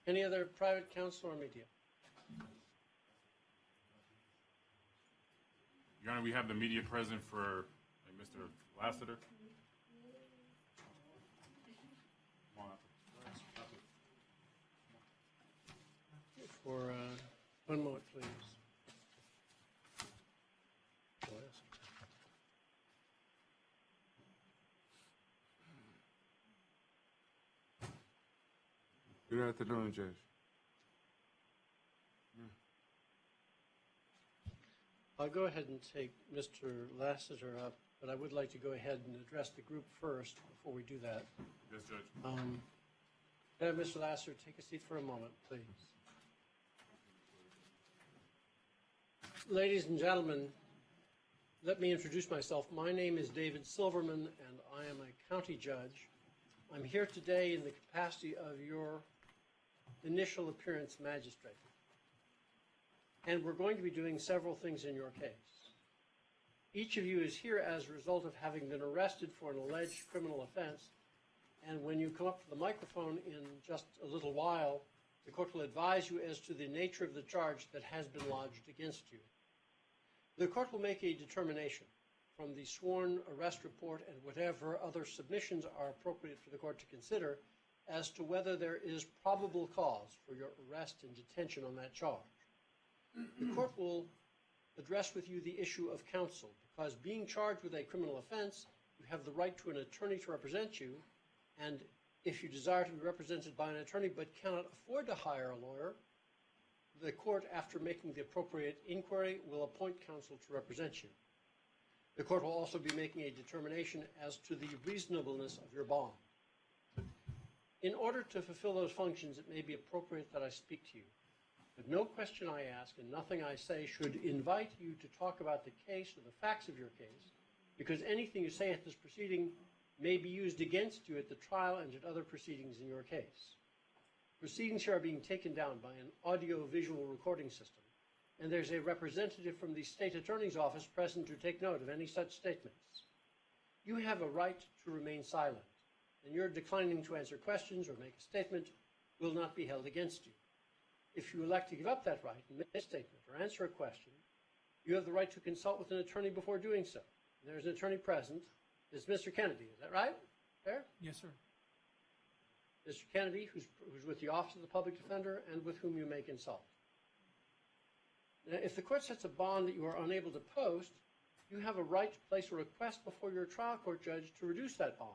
Any other private counsel or media? Your Honor, we have the media present for Mr. Lassiter. For 1 moment, please. Good afternoon, Judge. I'll go ahead and take Mr. Lassiter up, but I would like to go ahead and address the group first before we do that. Yes, Judge. Can I have Mr. Lassiter take a seat for a moment, please? Ladies and gentlemen, let me introduce myself. My name is David Silverman, and I am a county judge. I'm here today in the capacity of your initial appearance magistrate. And we're going to be doing several things in your case. Each of you is here as a result of having been arrested for an alleged criminal offense. And when you come up to the microphone in just a little while, the court will advise you as to the nature of the charge that has been lodged against you. The court will make a determination from the sworn arrest report and whatever other submissions are appropriate for the court to consider as to whether there is probable cause for your arrest and detention on that charge. The court will address with you the issue of counsel, because being charged with a criminal offense, you have the right to an attorney to represent you, and if you desire to be represented by an attorney but cannot afford to hire a lawyer, the court, after making the appropriate inquiry, will appoint counsel to represent you. The court will also be making a determination as to the reasonableness of your bond. In order to fulfill those functions, it may be appropriate that I speak to you. But no question I ask and nothing I say should invite you to talk about the case or the facts of your case, because anything you say at this proceeding may be used against you at the trial and at other proceedings in your case. Proceedings here are being taken down by an audio-visual recording system, and there's a representative from the state attorney's office present to take note of any such statements. You have a right to remain silent, and your declining to answer questions or make a statement will not be held against you. If you elect to give up that right and make a statement or answer a question, you have the right to consult with an attorney before doing so. There's an attorney present. It's Mr. Kennedy, is that right? Fair? Yes, sir. Mr. Kennedy, who's with the Office of the Public Defender and with whom you may consult. Now, if the court sets a bond that you are unable to post, you have a right to place a request before your trial court judge to reduce that bond.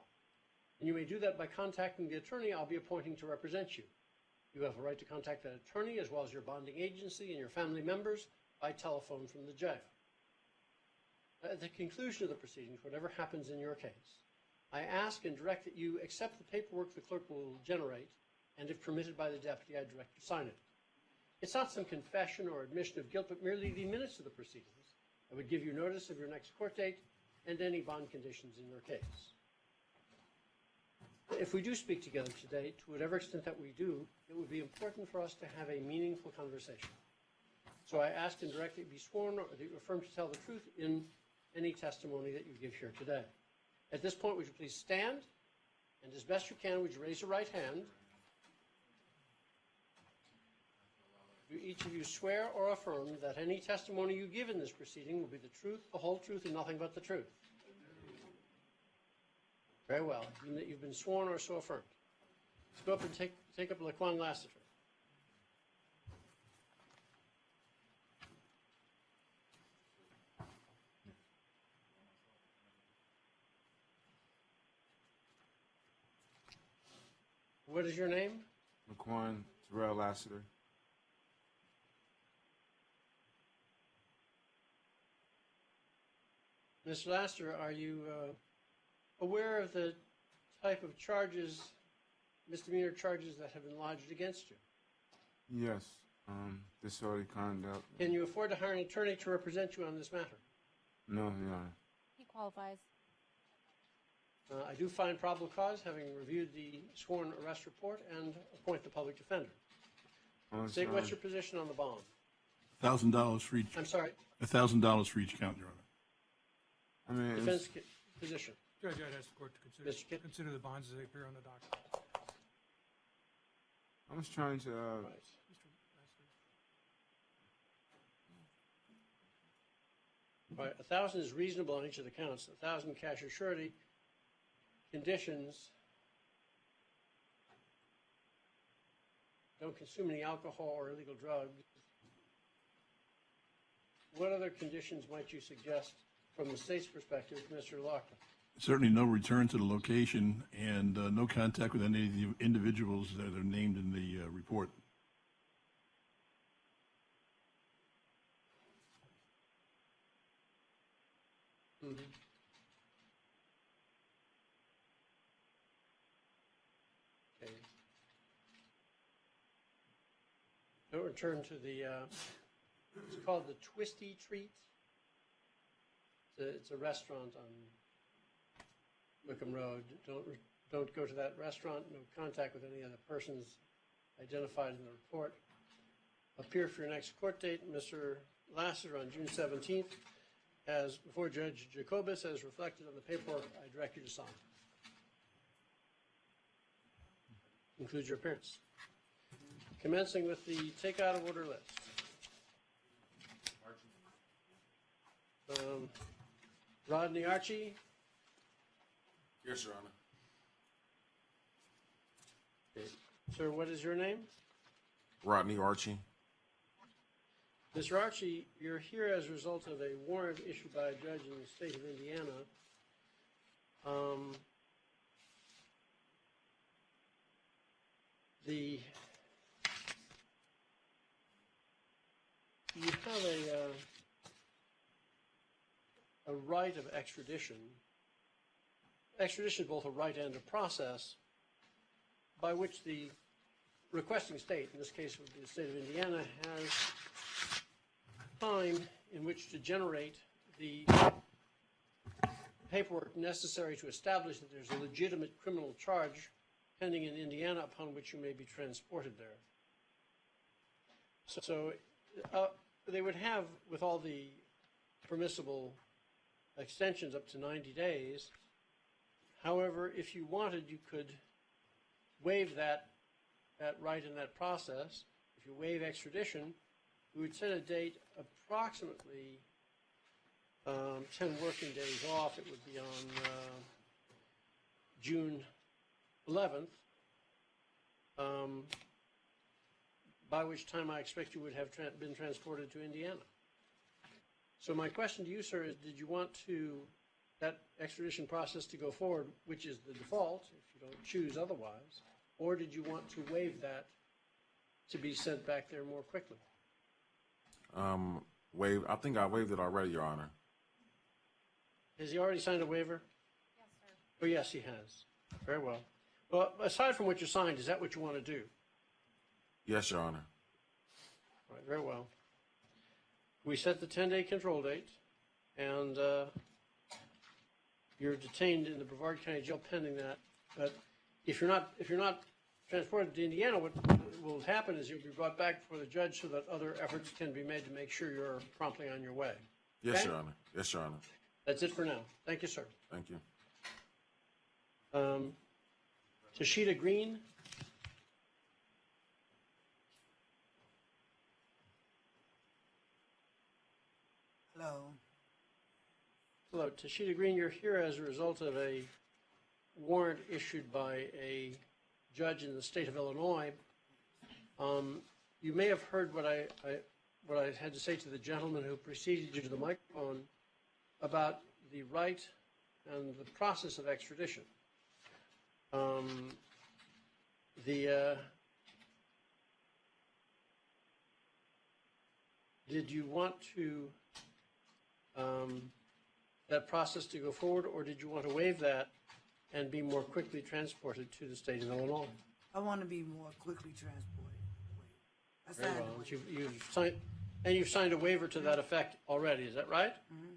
And you may do that by contacting the attorney I'll be appointing to represent you. You have a right to contact that attorney as well as your bonding agency and your family members by telephone from the jail. At the conclusion of the proceedings, whatever happens in your case, I ask and direct that you accept the paperwork the clerk will generate, and if permitted by the deputy, I direct you to sign it. It's not some confession or admission of guilt, but merely the minutes of the proceedings. I would give you notice of your next court date and any bond conditions in your case. If we do speak together today, to whatever extent that we do, it would be important for us to have a meaningful conversation. So I ask and direct that you be sworn or that you affirm to tell the truth in any testimony that you give here today. At this point, would you please stand? And as best you can, would you raise your right hand? Do each of you swear or affirm that any testimony you give in this proceeding will be the truth, the whole truth, and nothing but the truth? Very well. You've been sworn or so affirmed. Let's go up and take up Laquan Lassiter. What is your name? Laquan Terrell Lassiter. Mr. Lassiter, are you aware of the type of charges, misdemeanor charges that have been lodged against you? Yes. Disorderly conduct. Can you afford to hire an attorney to represent you on this matter? No, Your Honor. He qualifies. I do find probable cause, having reviewed the sworn arrest report, and appoint the public defender. Sig, what's your position on the bond? $1,000 for each. I'm sorry, $1,000 for each count, Your Honor. I mean, defense position. Judge, I'd ask the court to Mr. Kidd? consider the bonds as they appear on the document. I was trying to, Right. Right, 1,000 is reasonable on each of the counts. 1,000 cash or surety. Conditions. Don't consume any alcohol or illegal drugs. What other conditions might you suggest from the state's perspective, Mr. Laquan? Certainly no return to the location and no contact with any of the individuals that are named in the report. Mm-hmm. Okay. Don't return to the, it's called the Twisty Treat. It's a restaurant on Wickham Road. Don't go to that restaurant. No contact with any other persons identified in the report. Appear for your next court date, Mr. Lassiter, on June 17th, as before Judge Jacobus, as reflected on the paperwork I direct you to sign. Concludes your appearance. Commencing with the take out of order list. Rodney Archie. Yes, Your Honor. Okay. Sir, what is your name? Rodney Archie. Mr. Archie, you're here as a result of a warrant issued by a judge in the state of Indiana. You have a right of extradition. Extradition is both a right and a process by which the requesting state, in this case would be the state of Indiana, has time in which to generate the paperwork necessary to establish that there's a legitimate criminal charge pending in Indiana upon which you may be transported there. So they would have, with all the permissible extensions, up to 90 days. However, if you wanted, you could waive that right in that process. If you waive extradition, we would set a date approximately 10 working days off. It would be on June 11th, by which time I expect you would have been transported to Indiana. So my question to you, sir, is did you want that extradition process to go forward, which is the default if you don't choose otherwise, or did you want to waive that to be sent back there more quickly? I think I waived it already, Your Honor. Has he already signed a waiver? Yes, sir. Oh, yes, he has. Very well. Well, aside from what you signed, is that what you want to do? Yes, Your Honor. All right, very well. We set the 10-day control date, and you're detained in the Brevard County Jail pending that. But if you're not transported to Indiana, what will happen is you'll be brought back before the judge so that other efforts can be made to make sure you're promptly on your way. Yes, Okay? Your Honor. Yes, Your Honor. That's it for now. Thank you, sir. Thank you. Tashita Green. Hello. Hello, Tashita Green. You're here as a result of a warrant issued by a judge in the state of Illinois. You may have heard what I had to say to the gentleman who preceded you to the microphone about the right and the process of extradition. Did you want that process to go forward, or did you want to waive that and be more quickly transported to the state of Illinois? I want to be more quickly transported. I Very signed well. the waiver. You've signed a waiver to that effect already, is that right? Mm-hmm.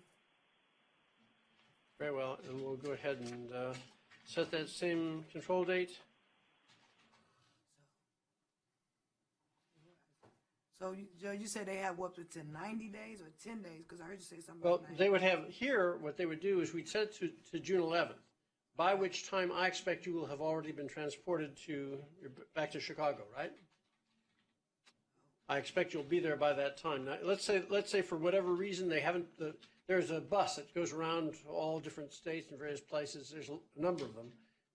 Very well, and we'll go ahead and set that same control date. So, Judge, you said they have up to 90 days or 10 days? Because I heard you say something Well, about 90. they would have here, what they would do is we'd set it to June 11th. by which time I expect you will have already been transported back to Chicago, right? I expect you'll be there by that time. Now, let's say for whatever reason they haven't, there's a bus that goes around to all different states and various places. There's a number of them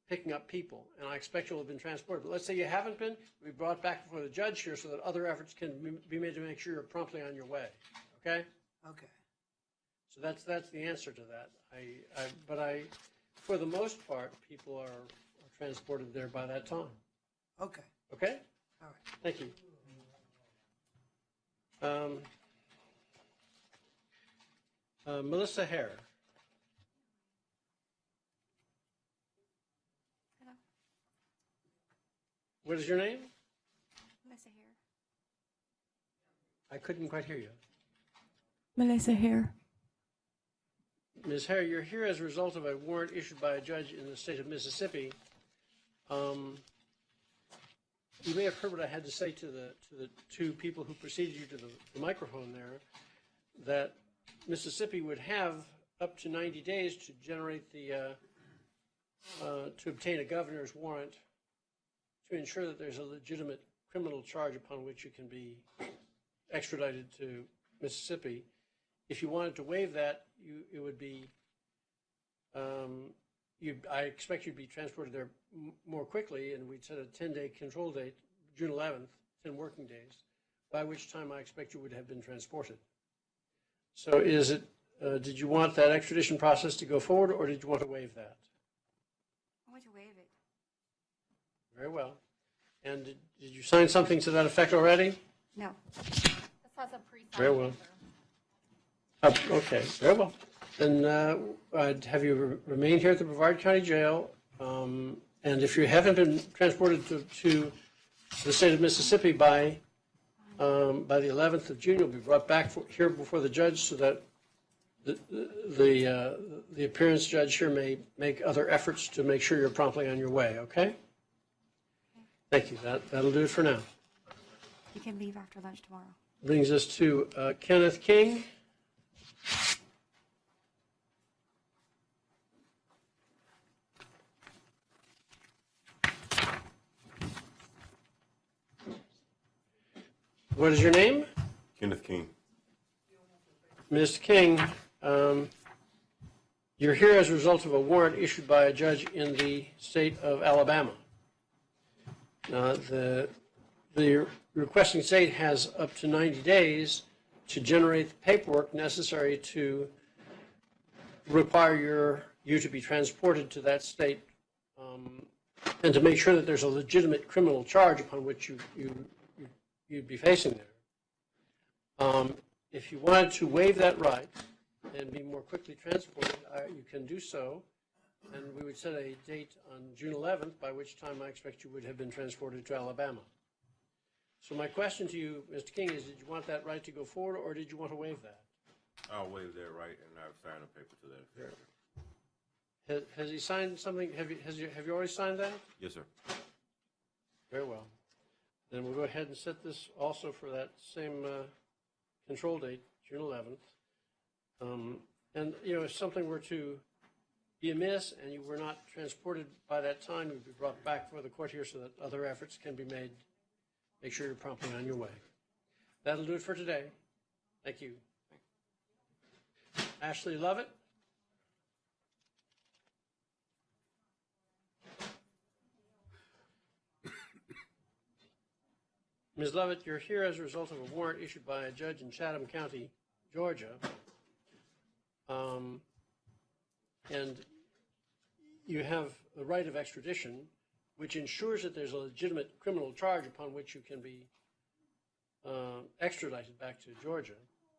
picking up people, and I expect you'll have been transported. But let's say you haven't been, we brought back before the judge here so that other efforts can be made to make sure you're promptly on your way, okay? Okay. So that's the answer to that. But for the most part, people are transported there by that time. Okay. Okay? All right. Thank you. Melissa Hare. Hello, What is your name? Melissa here. I couldn't quite hear you. Melissa here. Ms. Hare, you're here as a result of a warrant issued by a judge in the state of Mississippi. You may have heard what I had to say to the two people who preceded you to the microphone there, that Mississippi would have up to 90 days to generate to obtain a governor's warrant to ensure that there's a legitimate criminal charge upon which you can be extradited to Mississippi. If you wanted to waive that, it would be, I expect you'd be transported there more quickly, and we'd set a 10-day control date, June 11th, 10 working days, by which time I expect you would have been transported. So did you want that extradition process to go forward, or did you want to waive that? I want to waive it. Very well. And did you sign something to that effect already? No. This has a pre-signed Very well. Okay, very well. Then I'd have you remain here at the Brevard County Jail. And if you haven't been transported to the state of Mississippi by the 11th of June, you'll be brought back here before the judge so that the appearance judge here may make other efforts to make sure you're promptly on your way, okay? Thank you. That'll do it for now. You can leave after lunch tomorrow. Brings us to Kenneth King. What is your name? Kenneth King. Mr. King, you're here as a result of a warrant issued by a judge in the state of Alabama. The requesting state has up to 90 days to generate the paperwork necessary to require you to be transported to that state and to make sure that there's a legitimate criminal charge upon which you'd be facing there. If you wanted to waive that right and be more quickly transported, you can do so, and we would set a date on June 11th, by which time I expect you would have been transported to Alabama. So my question to you, Mr. King, is did you want that right to go forward, or did you want to waive that? I'll waive that right, and I've signed a paper to that effect. Has he signed something? Have you already signed that? Yes, sir. Very well. Then we'll go ahead and set this also for that same control date, June 11th. And, if something were to be amiss and you were not transported by that time, you'd be brought back before the court here so that other efforts can be made. Make sure you're promptly on your way. That'll do it for today. Thank you. Ashley Lovett. Ms. Lovett, you're here as a result of a warrant issued by a judge in Chatham County, Georgia. And you have the right of extradition, which ensures that there's a legitimate criminal charge upon which you can be extradited back to Georgia.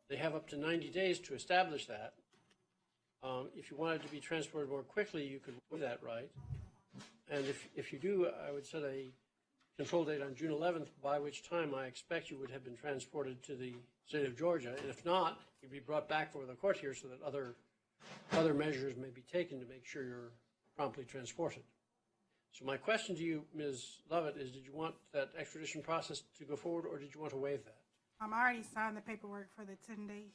They have up to 90 days to establish that. If you wanted to be transported more quickly, you could do that right. And if you do, I would set a control date on June 11th, by which time I expect you would have been transported to the state of Georgia. And if not, you'd be brought back before the court here so that other measures may be taken to make sure you're promptly transported. So my question to you, Ms. Lovett, is did you want that extradition process to go forward, or did you want to waive that? I already signed the paperwork for the 10 days.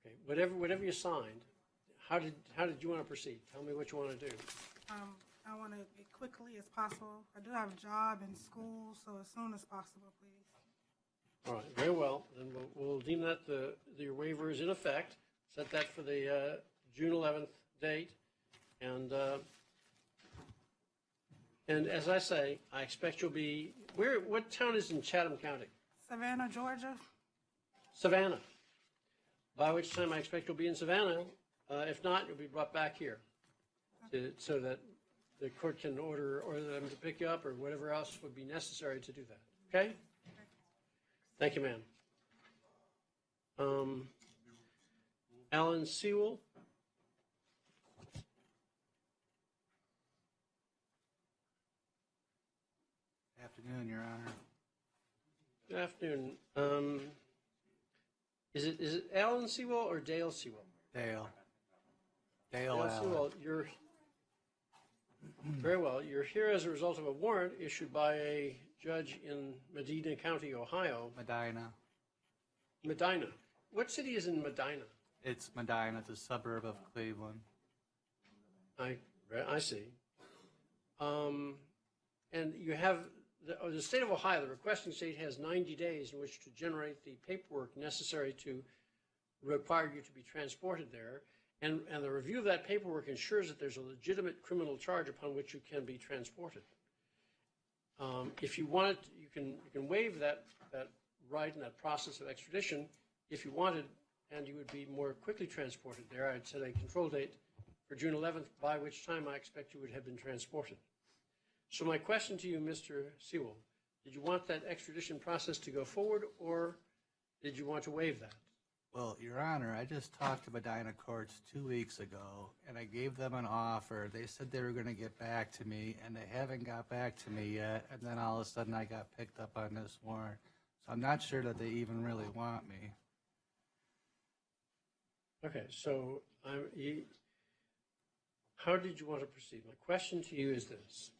Okay, whatever you signed, how did you want to proceed? Tell me what you want to do. I want to get quickly as possible. I do have a job and school, so as soon as possible, please. All right, very well. Then we'll deem that your waiver is in effect. Set that for the June 11th date. And as I say, I expect you'll be, what town is in Chatham County? Savannah, Georgia. Savannah. By which time I expect you'll be in Savannah. If not, you'll be brought back here so that the court can order them to pick you up or whatever else would be necessary to do that. Okay? Thank you, ma'am. Alan Sewell. Afternoon, Your Honor. Good afternoon. Is it Alan Sewell or Dale Sewell? Dale. Dale Allen. Sewell, you're very well. You're here as a result of a warrant issued by a judge in Medina County, Ohio. Medina. What city is in Medina? It's Medina. It's a suburb of Cleveland. I see. And you have the state of Ohio, the requesting state has 90 days in which to generate the paperwork necessary to require you to be transported there. And the review of that paperwork ensures that there's a legitimate criminal charge upon which you can be transported. If you want it, you can waive that right and that process of extradition if you wanted, and you would be more quickly transported there. I'd set a control date for June 11th, by which time I expect you would have been transported. So my question to you, Mr. Sewell, did you want that extradition process to go forward, or did you want to waive that? Well, Your Honor, I just talked to Medina courts 2 weeks ago, and I gave them an offer. They said they were going to get back to me, and they haven't got back to me yet. And then all of a sudden I got picked up on this warrant. So I'm not sure that they even really want me. Okay, so how did you want to proceed? My question to you is this.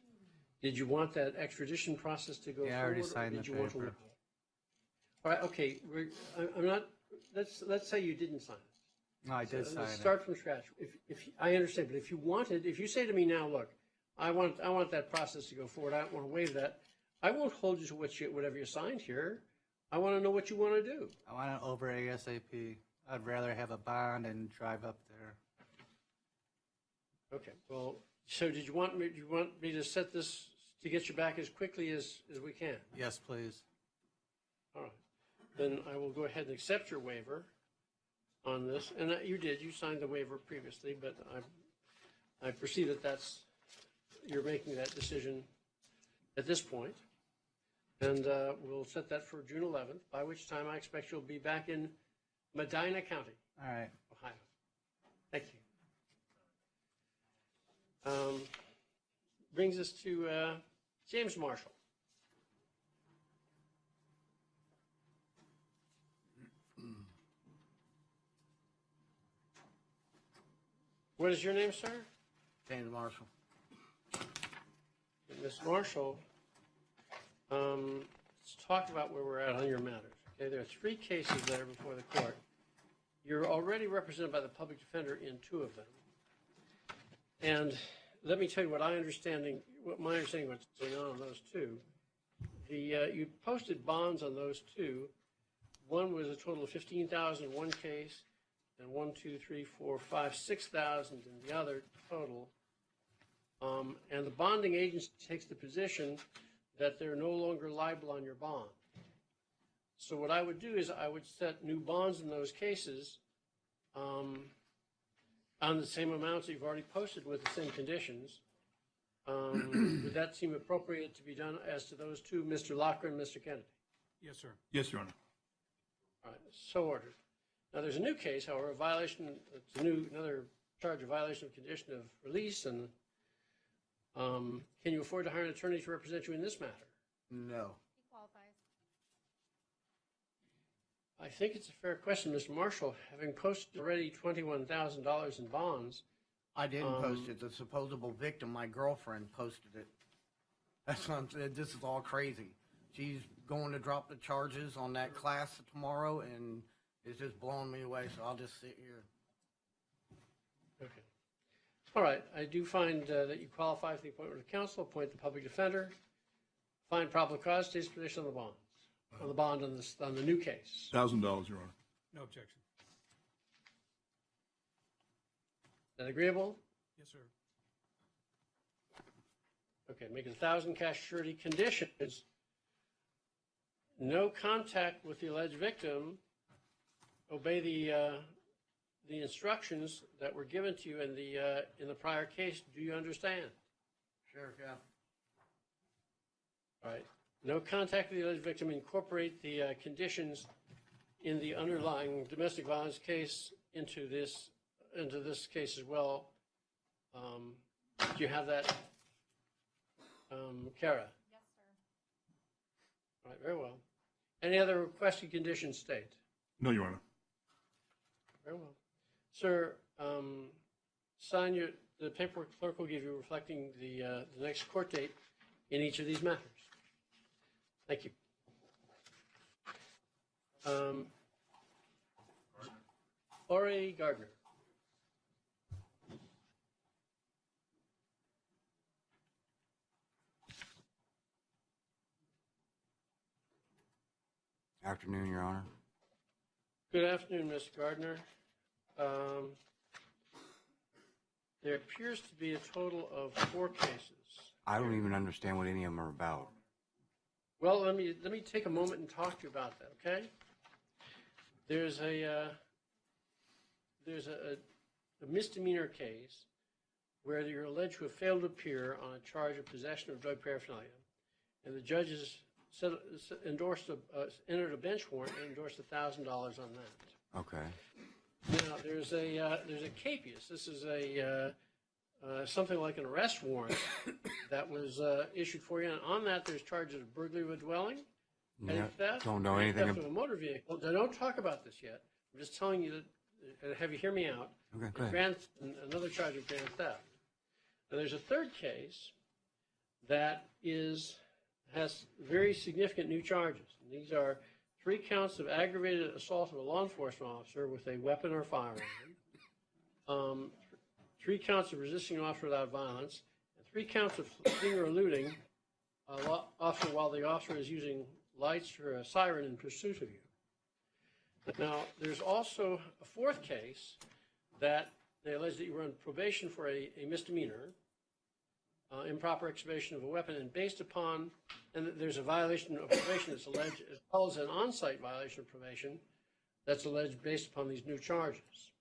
Did you want that extradition process to go forward? I already signed the paper. All right, okay, I'm not, let's say you didn't sign it. No, I did sign Let's it. start from scratch. If I understand, but if you say to me now, look, I want that process to go forward, I don't want to waive that, I won't hold you to whatever you signed here. I want to know what you want to do. I want it over ASAP. I'd rather have a bond and drive up there. Okay, well, so do you want me to set this to get you back as quickly as we can? Yes, please. All right. Then I will go ahead and accept your waiver on this. And you signed the waiver previously, but I perceive that you're making that decision at this point. And we'll set that for June 11th, by which time I expect you'll be back in Medina County, All right. Ohio. Thank you. Brings us to James Marshall. What is your name, sir? James Marshall. Ms. Marshall, let's talk about where we're at on your matters. Okay, there are 3 cases that are before the court. You're already represented by the public defender in 2 of them. And let me tell you what my understanding what's going on those 2. You posted bonds on those 2. One was a total of $15,000 in one case, and 6,000 in the other total. And the bonding agency takes the position that they're no longer liable on your bond. So what I would do is I would set new bonds in those cases on the same amounts that you've already posted with the same conditions. Would that seem appropriate to be done as to those 2, Mr. Locker and Mr. Kennedy? Yes, sir. Yes, Your Honor. All right, so ordered. Now, there's a new case, however, another charge of violation of condition of release, and can you afford to hire an attorney to represent you in this matter? No. He qualifies. I think it's a fair question, Mr. Marshall. Having posted already $21,000 in bonds. I didn't post it. The supposable victim, my girlfriend, posted it. That's what I'm saying. This is all crazy. She's going to drop the charges on that class tomorrow, and it's just blowing me away, so I'll just sit here. All right, I do find that you qualify for the appointment of counsel, appoint the public defender, find probable cause, state's position on the bonds, on the bond on this, on the new case. $1,000, Your Honor. No objection. Is that agreeable? Yes, sir. Okay, make it 1,000 cash surety conditions. No contact with the alleged victim. Obey the instructions that were given to you in the prior case. Do you understand? Sure, yeah. All right. No contact with the alleged victim. Incorporate the conditions in the underlying domestic violence case into this case as well. Do you have that, Kara? Yes, sir. All right, very well. Any other requested conditions state? No, Your Honor. Very well. Sir, sign the paperwork clerk will give you reflecting the next court date in each of these matters. Thank you. Laurie Gardner. Afternoon, Your Honor. Good afternoon, Ms. Gardner. There appears to be a total of 4 cases. I don't even understand what any of them are about. Well, let me take a moment and talk to you about that, okay? There's a misdemeanor case where you're alleged to have failed to appear on a charge of possession of drug paraphernalia, and the judges entered a bench warrant and endorsed $1,000 on that. Okay. Now, there's a capias. This is something like an arrest warrant that was issued for you. And on that, there's charges of burglary of a dwelling, petty No, theft, don't know petty anything theft of a motor vehicle. Now, don't talk about this yet. I'm just telling you that, have you hear me out? Okay, go ahead. Another charge of grand theft. Now, there's a third case that has very significant new charges. And these are 3 counts of aggravated assault of a law enforcement officer with a weapon or firearm, 3 counts of resisting an officer without violence, and 3 counts of fleeing or eluding officer while the officer is using lights or a siren in pursuit of you. Now, there's also a 4th case that they allege that you were on probation for a misdemeanor, improper exhibition of a weapon, and based upon, and there's a violation of probation that's alleged, as well as an on-site violation of probation that's alleged based upon these new charges.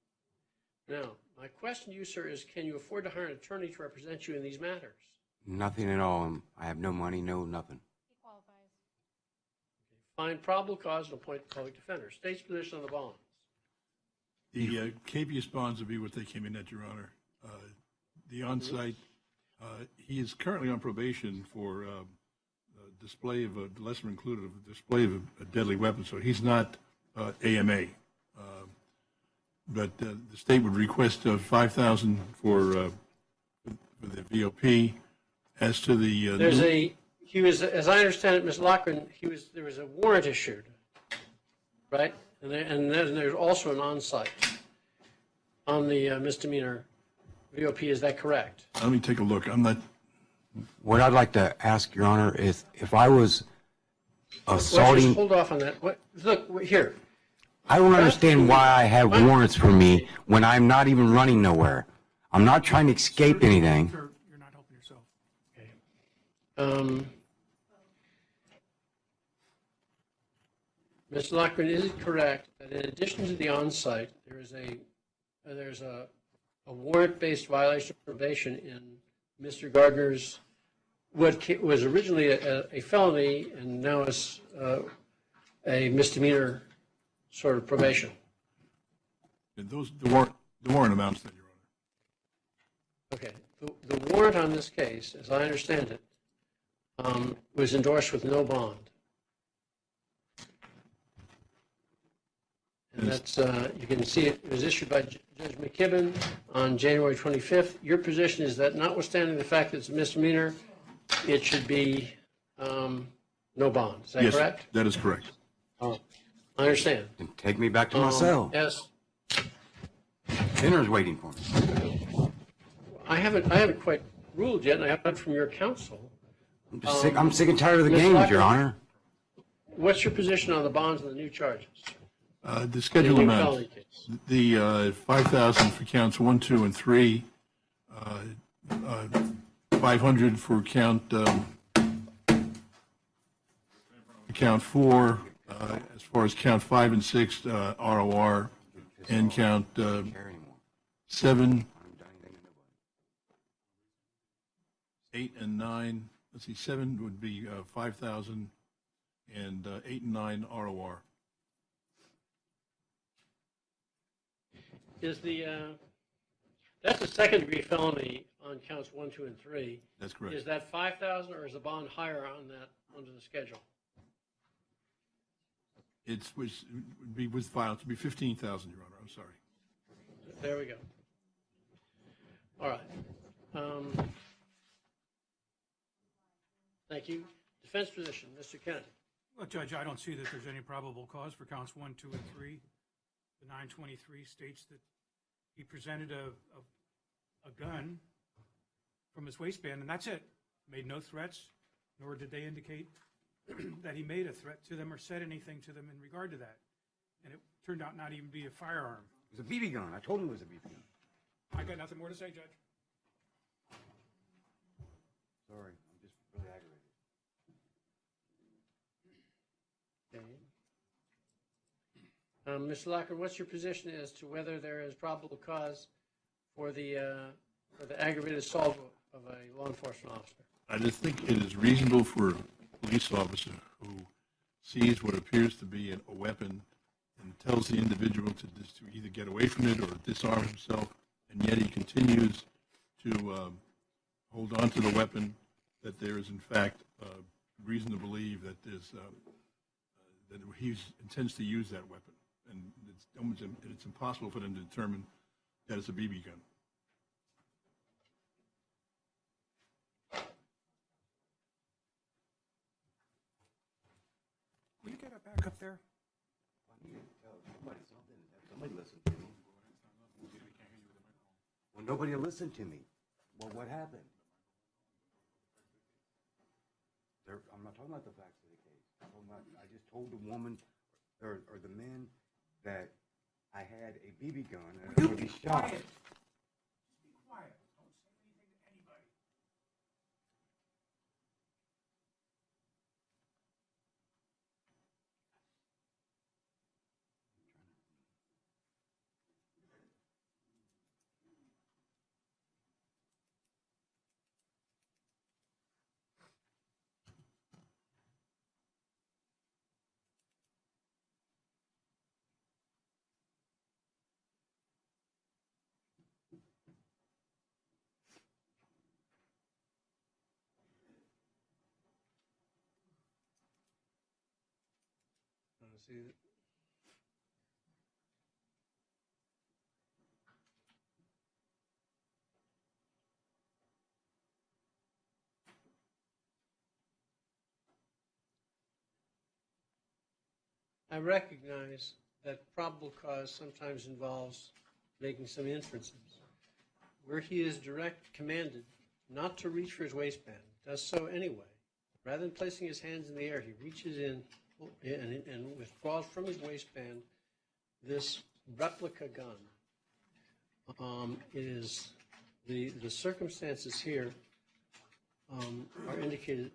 Now, my question to you, sir, is can you afford to hire an attorney to represent you in these matters? Nothing at all. I have no money, no nothing. He qualifies. Find probable cause and appoint a public defender. State's position on the bonds. The capias bonds would be what they came in at, Your Honor. The on-site, he is currently on probation for display of a lesser included of a display of a deadly weapon, so he's not AMA. But the state would request $5,000 for the VOP. As to the he was, as I understand it, Ms. Laquan, there was a warrant issued, right? And then there's also an on-site on the misdemeanor VOP. Is that correct? Let me take a look. I'm not. What I'd like to ask, Your Honor, is if I was Let's assaulting... just hold off on that. Look, here. I don't understand why I have warrants for me when I'm not even running nowhere. I'm not trying to escape anything. You're not helping yourself. Okay. Ms. Laquan, is it correct that in addition to the on-site, there's a warrant-based violation of probation in Mr. Gardner's, what was originally a felony and now is a misdemeanor sort of probation? The warrant amounts that, Your Honor. Okay. The warrant on this case, as I understand it, was endorsed with no bond. And that's, you can see it was issued by Judge McKibben on January 25th. Your position is that notwithstanding the fact that it's a misdemeanor, it should be no bond. Is that correct? Yes, that is correct. I understand. Then take me back to my cell. Yes. Dinner's waiting for me. I haven't quite ruled yet, and I haven't heard from your counsel. I'm sick and tired of the Ms. games, Laquan, Your Honor. What's your position on the bonds and the new charges? The schedule The new amount, felony case. the 5,000 for counts 1, 2, and 3, 500 for count 4, as far as count 5 and 6, ROR, and count 7, 8, and 9. Let's see, 7 would be 5,000, and 8 and 9 ROR. Is that's a second-degree felony on counts 1, 2, and 3. That's correct. Is that 5,000, or is the bond higher on that under the schedule? It would be with violence, it would be 15,000, Your Honor, I'm sorry. There we go. All right. Thank you. Defense position, Mr. Kennedy. Well, Judge, I don't see that there's any probable cause for counts 1, 2, and 3. The 923 states that he presented a gun from his waistband, and that's it. Made no threats, nor did they indicate that he made a threat to them or said anything to them in regard to that. And it turned out not even be a firearm. It was a BB gun. I told him it was a BB gun. I got nothing more to say, Judge. Sorry, I'm just really aggravated. Mr. Laquan, what's your position as to whether there is probable cause for the aggravated assault of a law enforcement officer? I just think it is reasonable for a police officer who sees what appears to be a weapon and tells the individual to either get away from it or disarm himself, and yet he continues to hold on to the weapon, that there is in fact reason to believe that that he intends to use that weapon, and it's impossible for them to determine that it's a BB gun. Will you get it back up there? Somebody listen to me. Well, nobody will listen to me. Well, what happened? I'm not talking about the facts of the case. I just told the woman or the men that I had a BB gun and I was going to be shot. Quiet. Just be quiet. Don't say anything to anybody. See, I recognize that probable cause sometimes involves making some inferences. Where he is commanded not to reach for his waistband, does so anyway. Rather than placing his hands in the air, he reaches in and withdraws from his waistband this replica gun. The circumstances here are indicated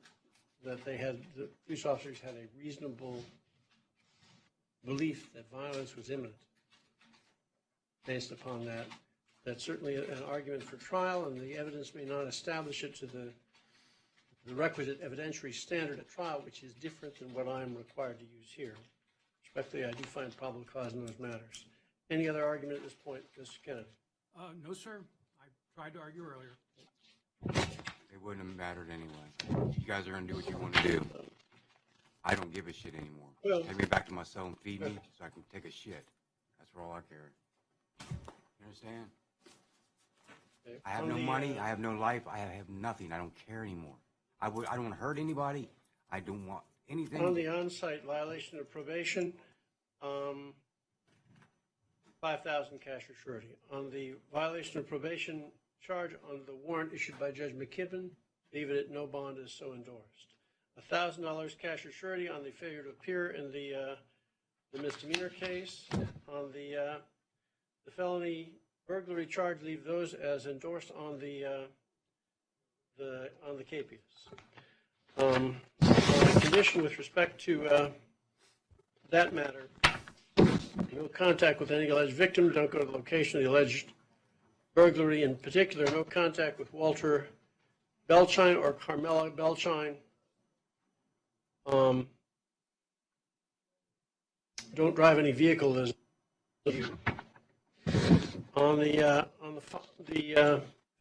that the police officers had a reasonable belief that violence was imminent. Based upon that, that's certainly an argument for trial, and the evidence may not establish it to the requisite evidentiary standard at trial, which is different than what I'm required to use here. Respectfully, I do find probable cause in those matters. Any other argument at this point, Mr. Kennedy? No, sir. I tried to argue earlier. It wouldn't have mattered anyway. You guys are going to do what you want to do. I don't give a shit anymore. Well, take me back to my cell and feed me so I can take a shit. That's for all I care. You understand? Okay. I have no money. I have no life. I have nothing. I don't care anymore. I don't want to hurt anybody. I don't want anything. On the on-site violation of probation, 5,000 cash or surety. On the violation of probation charge on the warrant issued by Judge McKibben, leave it at no bond as so endorsed. $1,000 cash or surety on the failure to appear in the misdemeanor case. On the felony burglary charge, leave those as endorsed on the capias. Condition with respect to that matter, no contact with any alleged victim, don't go to the location of the alleged burglary, in particular, no contact with Walter Belchine or Carmela Belchine. Don't drive any vehicle that is you. On the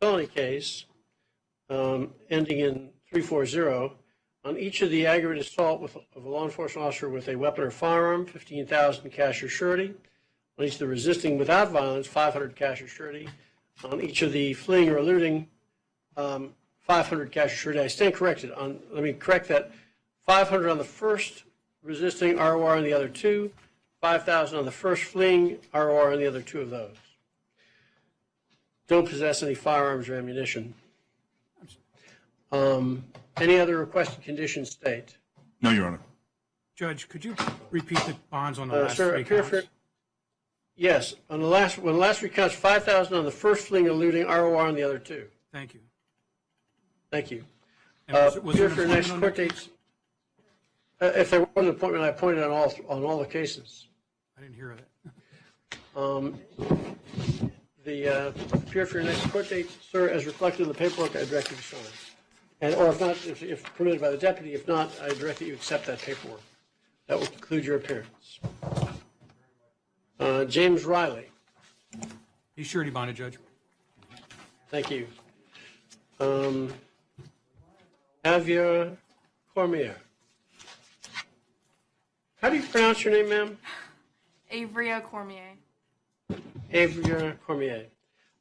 felony case, ending in 340, on each of the aggravated assault of a law enforcement officer with a weapon or firearm, $15,000 cash or surety. On each of the resisting without violence, $500 cash or surety. On each of the fleeing or eluding, $500 cash or surety. I stand corrected. Let me correct that. $500 on the first resisting ROR on the other two, $5,000 on the first fleeing ROR on the other two of those. Don't possess any firearms or ammunition. Any other requested conditions state? No, Your Honor. Judge, could you repeat the bonds on the last Sir, three counts? Yes, on the last three counts, $5,000 on the first fleeing and eluding, ROR on the other two. Thank you. Thank you. And was Here there for an your next appointment court on that dates. If there was an appointment, I appointed on all the cases. I didn't hear that. Appear for your next court date, sir, as reflected in the paperwork, I direct you to sign. Or if not, if permitted by the deputy, if not, I direct that you accept that paperwork. That will conclude your appearance. James Riley. He's surety bonded, Judge. Thank you. Avia Cormier. How do you pronounce your name, ma'am? Avery Cormier. Avery Cormier.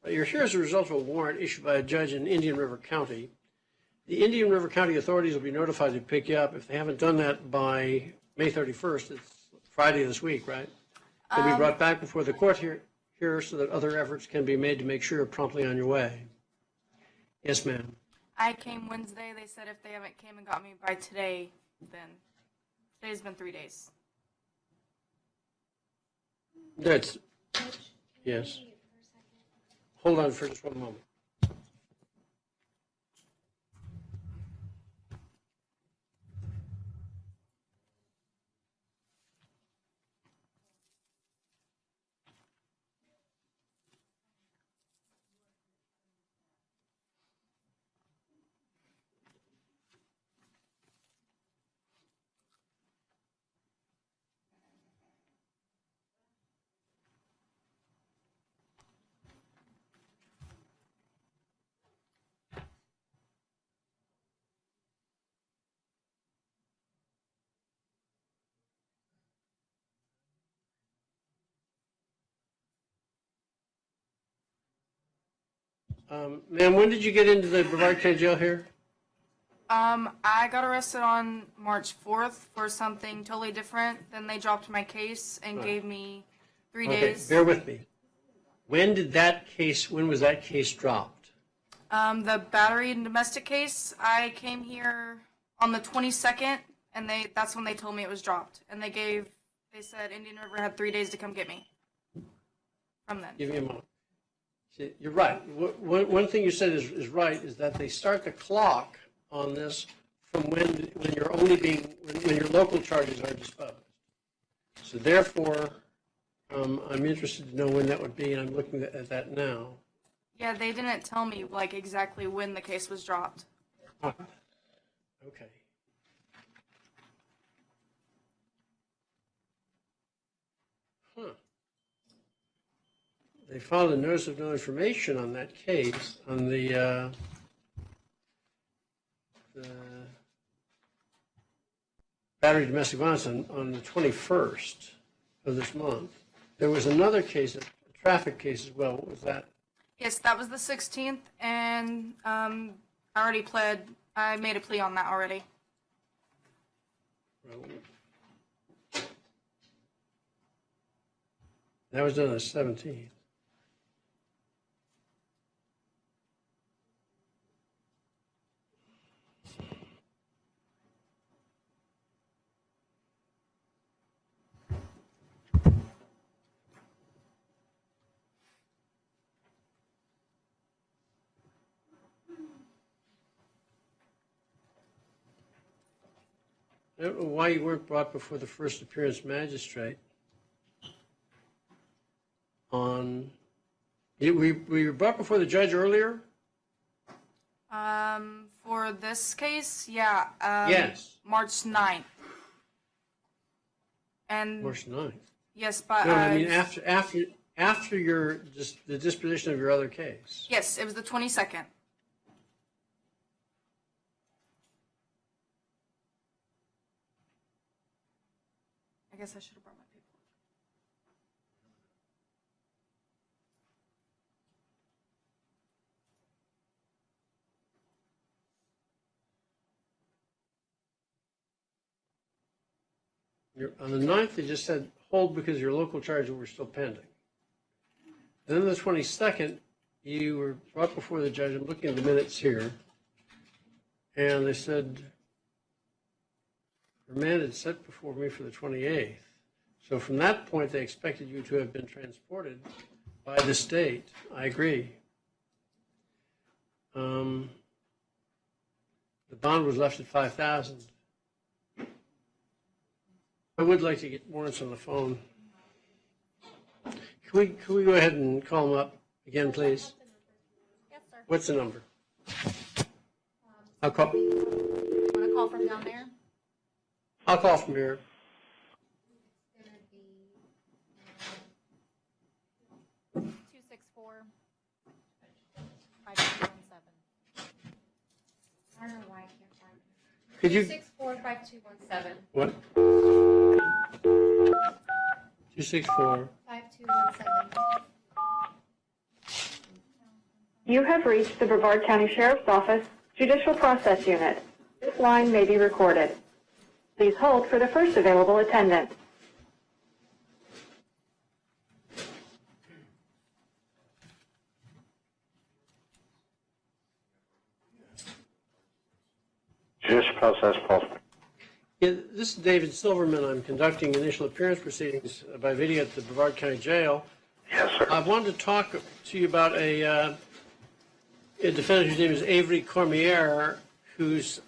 You're here as a result of a warrant issued by a judge in Indian River County. The Indian River County authorities will be notified to pick you up. If they haven't done that by May 31st, it's Friday of this week, right? They'll be brought back before the court here so that other efforts can be made to make sure you're promptly on your way. Yes, ma'am. I came Wednesday. They said if they haven't came and got me by today, then today's been 3 days. That's, yes. Hold on for just one moment. Ma'am, when did you get into the Brevard County Jail here? I got arrested on March 4th for something totally different. Then they dropped my case and gave me 3 days. Bear with me. When was that case dropped? The battery and domestic case, I came here on the 22nd, and that's when they told me it was dropped. And they said Indian River had 3 days to come get me from then. Give me a moment. See, you're right. One thing you said is right, is that they start the clock on this from when your local charges are disposed. So therefore, I'm interested to know when that would be, and I'm looking at that now. Yeah, they didn't tell me exactly when the case was dropped. Okay. Huh. They filed a notice of no information on that case on the battery domestic violence on the 21st of this month. There was another case, a traffic case as well. What was that? Yes, that was the 16th, and I already pled. I made a plea on that already. That was done on the 17th. I don't know why you weren't brought before the first appearance magistrate on, were you brought before the judge earlier? For this case, yeah. Yes. March 9th. And March 9th. yes, but No, I mean after your, the disposition of your other case. yes, it was the 22nd. I guess I should have brought my paperwork. On the 9th, they just said hold because your local charges were still pending. Then on the 22nd, you were brought before the judge. I'm looking at the minutes here. And they said, remanded set before me for the 28th. So from that point, they expected you to have been transported by the state. I agree. The bond was left at $5,000. I would like to get Lawrence on the phone. Can we go ahead and call him up again, please? Yes, sir. What's the number? I'll call. Want to call from down there? I'll call from here. It's going to be 264-5217. I don't know why I can't find it. Could you? 264-5217. What? 264. 5217. You have reached the Brevard County Sheriff's Office Judicial Process Unit. This line may be recorded. Please hold for the first available attendant. Judicial process, Paul. Yeah, this is David Silverman. I'm conducting initial appearance proceedings by video at the Brevard County Jail. Yes, sir. I wanted to talk to you about a defendant whose name is Avery Cormier, who's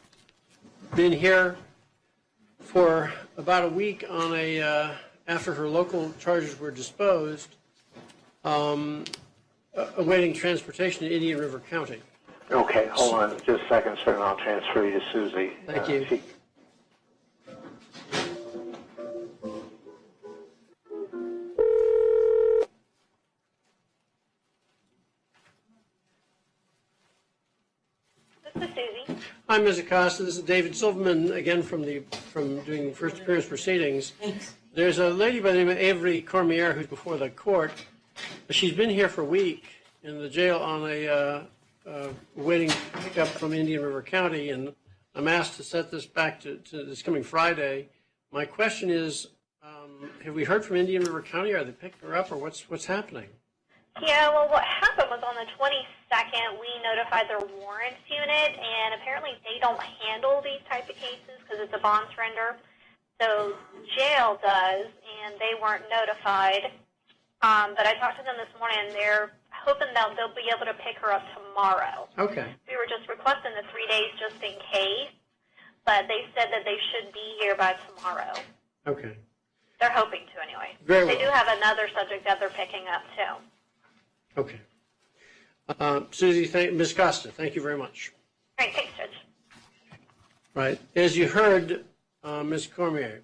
been here for about a week on after her local charges were disposed, awaiting transportation to Indian River County. Okay, hold on just a second, sir, and I'll transfer you to Susie. Thank you. This is Susie. Hi, Ms. Acosta. This is David Silverman again from doing first appearance proceedings. There's a lady by the name of Avery Cormier who's before the court. She's been here for a week in the jail on a waiting pickup from Indian River County, and I'm asked to set this back to this coming Friday. My question is, have we heard from Indian River County? Are they picking her up, or what's happening? Yeah, well, what happened was on the 22nd, we notified their warrants unit, and apparently they don't handle these type of cases because it's a bond surrender. So jail does, and they weren't notified. But I talked to them this morning, and they're hoping that they'll be able to pick her up tomorrow. Okay. We were just requesting the 3 days just in case, but they said that they should be here by tomorrow. Okay. They're hoping to, anyway. Very They well. do have another subject that they're picking up, too. Okay. Susie, Ms. Costa, thank you very much. All right, thanks, Judge. Right. As you heard, Ms. Cormier,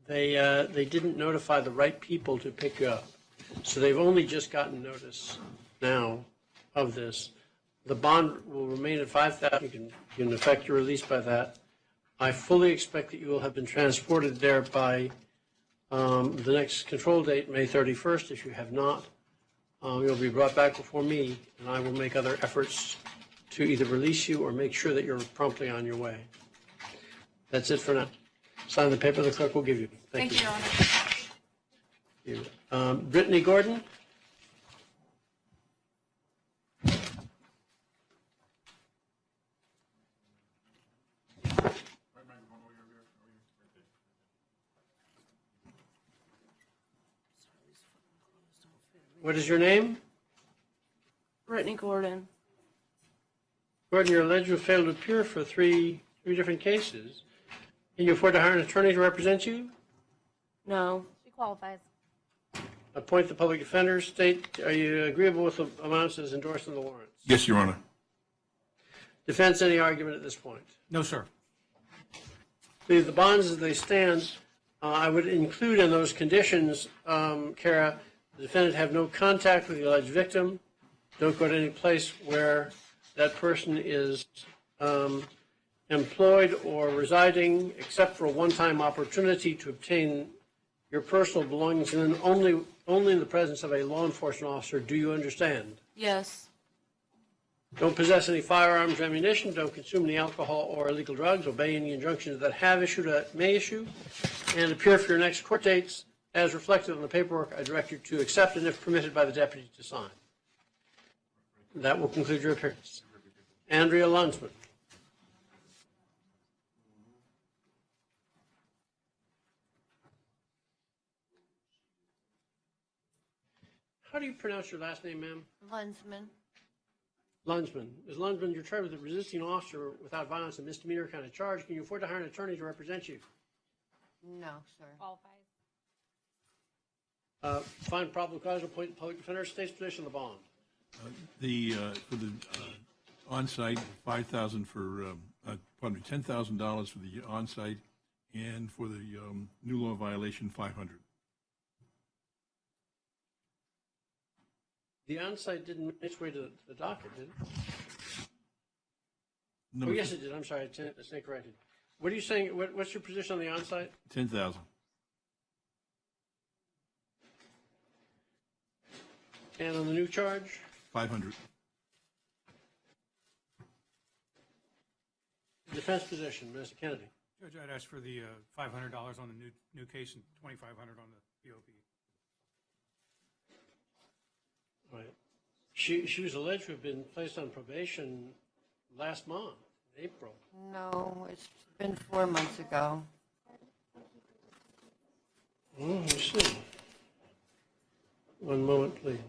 they didn't notify the right people to pick you up. So they've only just gotten notice now of this. The bond will remain at $5,000. You can effect your release by that. I fully expect that you will have been transported there by the next control date, May 31st. If you have not, you'll be brought back before me, and I will make other efforts to either release you or make sure that you're promptly on your way. That's it for now. Sign the paper the clerk will give you. Thank you. Your Honor. Thank you. Brittany Gordon? What is your name? Brittany Gordon. Gordon, you're alleged to have failed to appear for three different cases. Can you afford to hire an attorney to represent you? No. She qualifies. Appoint the public defender. State, are you agreeable with the amounts as endorsed in the warrants? Yes, Your Honor. Defense, any argument at this point? No, sir. Please, the bonds as they stand, I would include in those conditions, Kara, the defendant have no contact with the alleged victim, don't go to any place where that person is employed or residing, except for a one-time opportunity to obtain your personal belongings, and then only in the presence of a law enforcement officer. Do you understand? Yes. Don't possess any firearms or ammunition. Don't consume any alcohol or illegal drugs. Obey any injunctions that have issued or that may issue. And appear for your next court dates as reflected on the paperwork. I direct you to accept and, if permitted by the deputy, to sign. That will conclude your appearance. Andrea Lunsman. How do you pronounce your last name, ma'am? Lensman. Lunsman. Ms. Lunsman, you're charged with resisting an officer without violence, a misdemeanor kind of charge. Can you afford to hire an attorney to represent you? No, sir. Qualifies. Find probable cause, appoint public defender, state's position of the bond. For the on-site, $5,000 for, pardon me, $10,000 for the on-site, and for the new law violation, $500. The on-site didn't make its way to the docket, did it? No, Oh, yes, it did. I'm sorry, I stand corrected. What are you saying? What's your position on the on-site? 10,000. And on the new charge? 500. Defense position, Mr. Kennedy. Judge, I'd ask for the $500 on the new case and $2,500 on the BOP. Right. She was alleged to have been placed on probation last month, April. No, it's been 4 months ago. Oh, I see. One moment, please.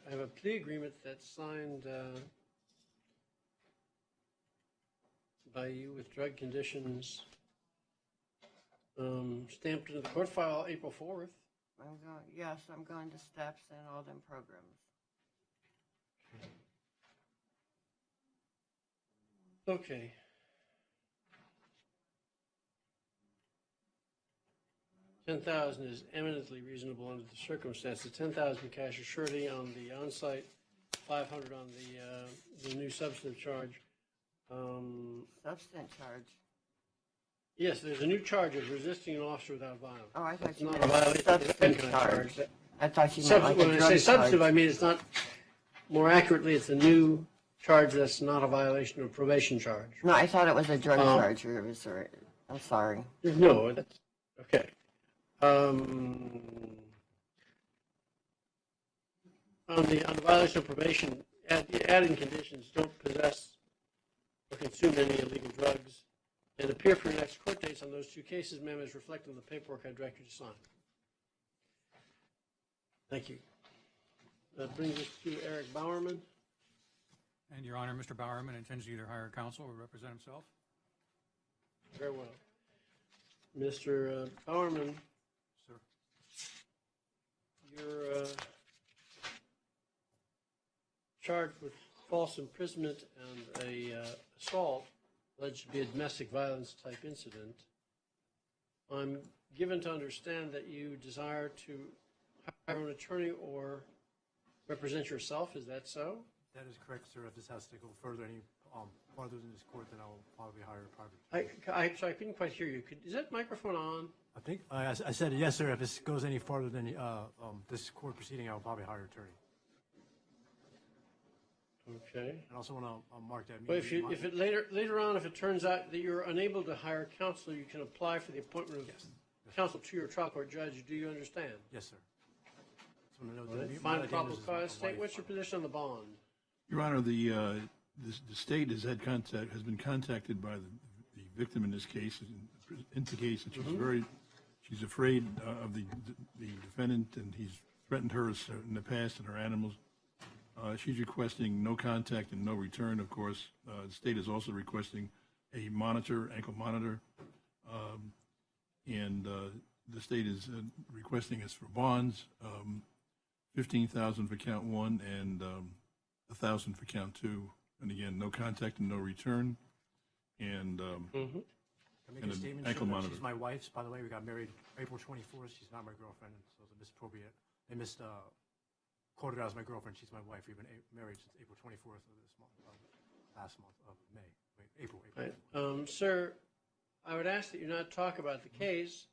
I have a plea agreement that's signed by you with drug conditions stamped into the court file April 4th. Yes, I'm going to steps and all them programs. Okay. $10,000 is eminently reasonable under the circumstances. $10,000 cash or surety on the on-site, $500 on the new substantive charge. Substance charge. Yes, there's a new charge of resisting an officer without violence. Oh, I thought It's you not meant a violation of substance any kind of charge. charge. I thought you meant like a When I drug say substantive, charge. I mean it's not, more accurately, it's a new charge that's not a violation of probation charge. No, I thought it was a drug charge. Or it was, I'm sorry. No, that's, okay. On the violation of probation, adding conditions, don't possess or consume any illegal drugs, and appear for your next court dates on those two cases, ma'am, as reflected in the paperwork I direct you to sign. Thank you. That brings us to Eric Bowerman. And, Your Honor, Mr. Bowerman intends to either hire counsel or represent himself. Very well. Mr. Bowerman. Sir. You're charged with false imprisonment and a assault alleged to be a domestic violence type incident. I'm given to understand that you desire to hire an attorney or represent yourself. Is that so? That is correct, sir. If this has to go further any farther than this court, then I will probably hire a private. Sorry, I couldn't quite hear you. Is that microphone on? I think I said yes, sir. If this goes any farther than this court proceeding, I will probably hire an attorney. Okay. And I also want to mark that. But if it later on, if it turns out that you're unable to hire counsel, you can apply for the appointment of counsel to your trial court judge. Do you understand? Yes, sir. Just want to know All right. that Find Mila probable Daniels is my cause. State, wife. what's your position on the bond? Your Honor, the state has been contacted by the victim in this case, indicates that she's afraid of the defendant, and he's threatened her in the past and her animals. She's requesting no contact and no return, of course. The state is also requesting a ankle monitor, and the state is requesting us for bonds, $15,000 for count one and $1,000 for count two. And again, no contact and no return, and Can I make and a an statement? ankle Sure, monitor. She's my wife. By the way, we got married April 24th. She's not my girlfriend, so it's misappropriate. They quoted her as my girlfriend. She's my wife. We've been married since April 24th of this month, last month of May. Wait, April. Right. Sir, I would ask that you not talk about the case,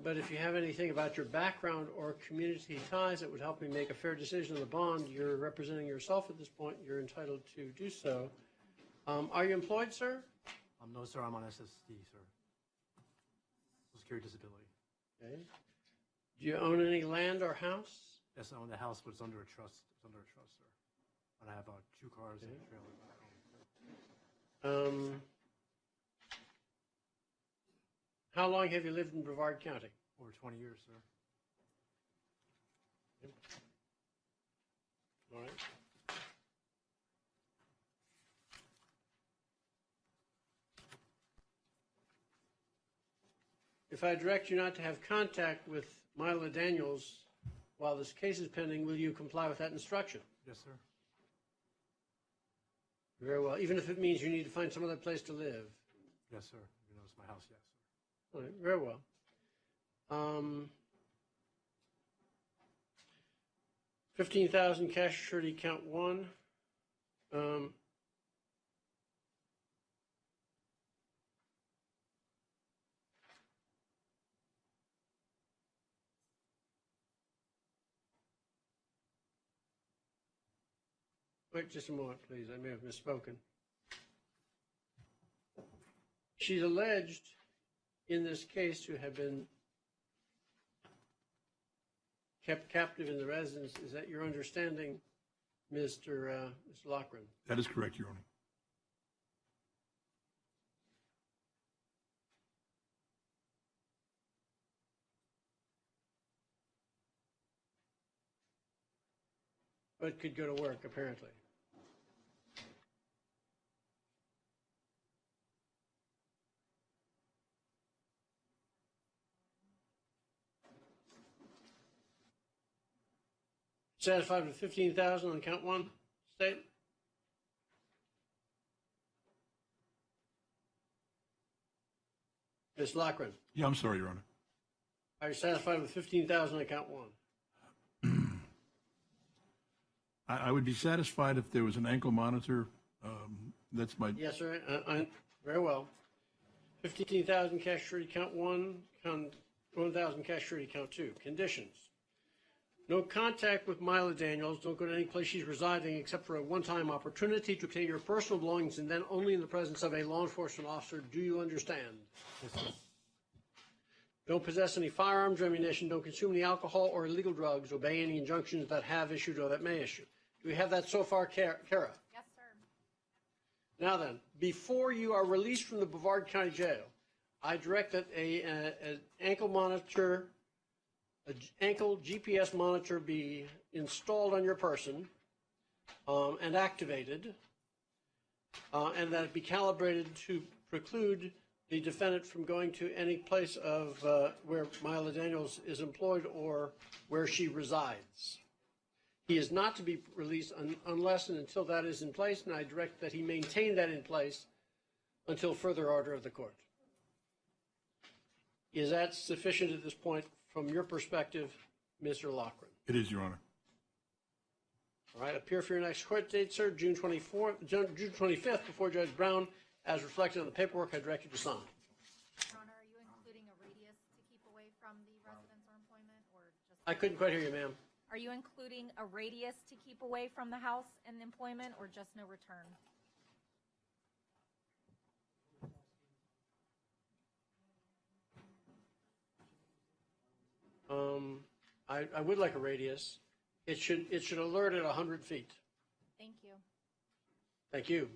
but if you have anything about your background or community ties that would help me make a fair decision on the bond, you're representing yourself at this point. You're entitled to do so. Are you employed, sir? No, sir. I'm on SSD, sir. Social Security Disability. Okay. Do you own any land or house? Yes, I own the house, but it's under a trust. It's under a trust, sir. And I have 2 cars and a trailer back home. How long have you lived in Brevard County? Over 20 years, sir. All right. If I direct you not to have contact with Mila Daniels while this case is pending, will you comply with that instruction? Yes, sir. Very well, even if it means you need to find some other place to live. Yes, sir. You know, it's my house, yes, sir. All right, very well. 15,000 cash surety count one. Wait just a moment, please. I may have misspoken. She's alleged in this case to have been kept captive in the residence. Is that your understanding, Mr. Laquan? That is correct, Your Honor. But could go to work, apparently. Satisfied with 15,000 on count one, state? Ms. Laquan, Yeah, I'm sorry, Your Honor. are you satisfied with 15,000 on count one? I would be satisfied if there was an ankle monitor. That's my, Yes, sir. Very well. 15,000 cash surety count one, 1,000 cash surety count two. Conditions. No contact with Mila Daniels. Don't go to any place she's residing except for a one-time opportunity to obtain your personal belongings and then only in the presence of a law enforcement officer. Do you understand? Yes, sir. Don't possess any firearms or ammunition. Don't consume any alcohol or illegal drugs. Obey any injunctions that have issued or that may issue. Do we have that so far, Kara? Yes, sir. Now then, before you are released from the Brevard County Jail, I direct that an ankle monitor, an ankle GPS monitor be installed on your person and activated, and that it be calibrated to preclude the defendant from going to any place of where Mila Daniels is employed or where she resides. He is not to be released unless and until that is in place, and I direct that he maintain that in place until further order of the court. Is that sufficient at this point from your perspective, Mr. Laquan? it is, Your Honor. All right, appear for your next court date, sir, June 25th, before Judge Brown, as reflected on the paperwork I direct you to sign. Your Honor, are you including a radius to keep away from the residence or employment, or just? I couldn't quite hear you, ma'am. Are you including a radius to keep away from the house and employment, or just no return? I would like a radius. It should alert at 100 feet. Thank you. Thank you.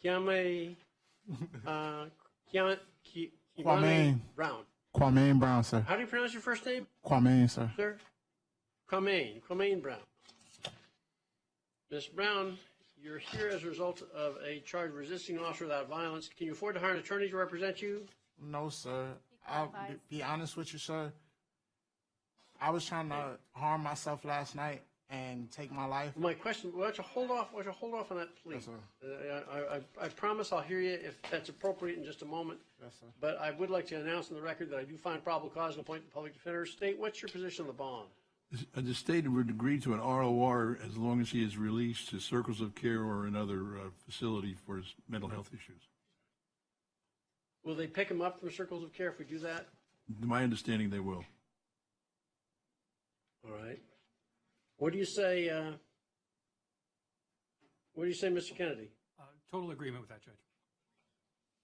Kwame Brown. Kwame Brown, sir. How do you pronounce your first name? Kwame, sir. Sir? Kwame Brown. Ms. Brown, you're here as a result of a charge of resisting an officer without violence. Can you afford to hire an attorney to represent you? No, sir. I'll be honest with you, sir. I was trying to harm myself last night and take my life. My question, why don't you hold off on that, please? Yes, sir. I promise I'll hear you if that's appropriate in just a moment. Yes, sir. But I would like to announce on the record that I do find probable cause and appoint the public defender. State, what's your position on the bond? The state would agree to an ROR as long as he is released to circles of care or another facility for his mental health issues. Will they pick him up from circles of care if we do that? My understanding, they will. All right. What do you say, Mr. Kennedy? Total agreement with that, Judge.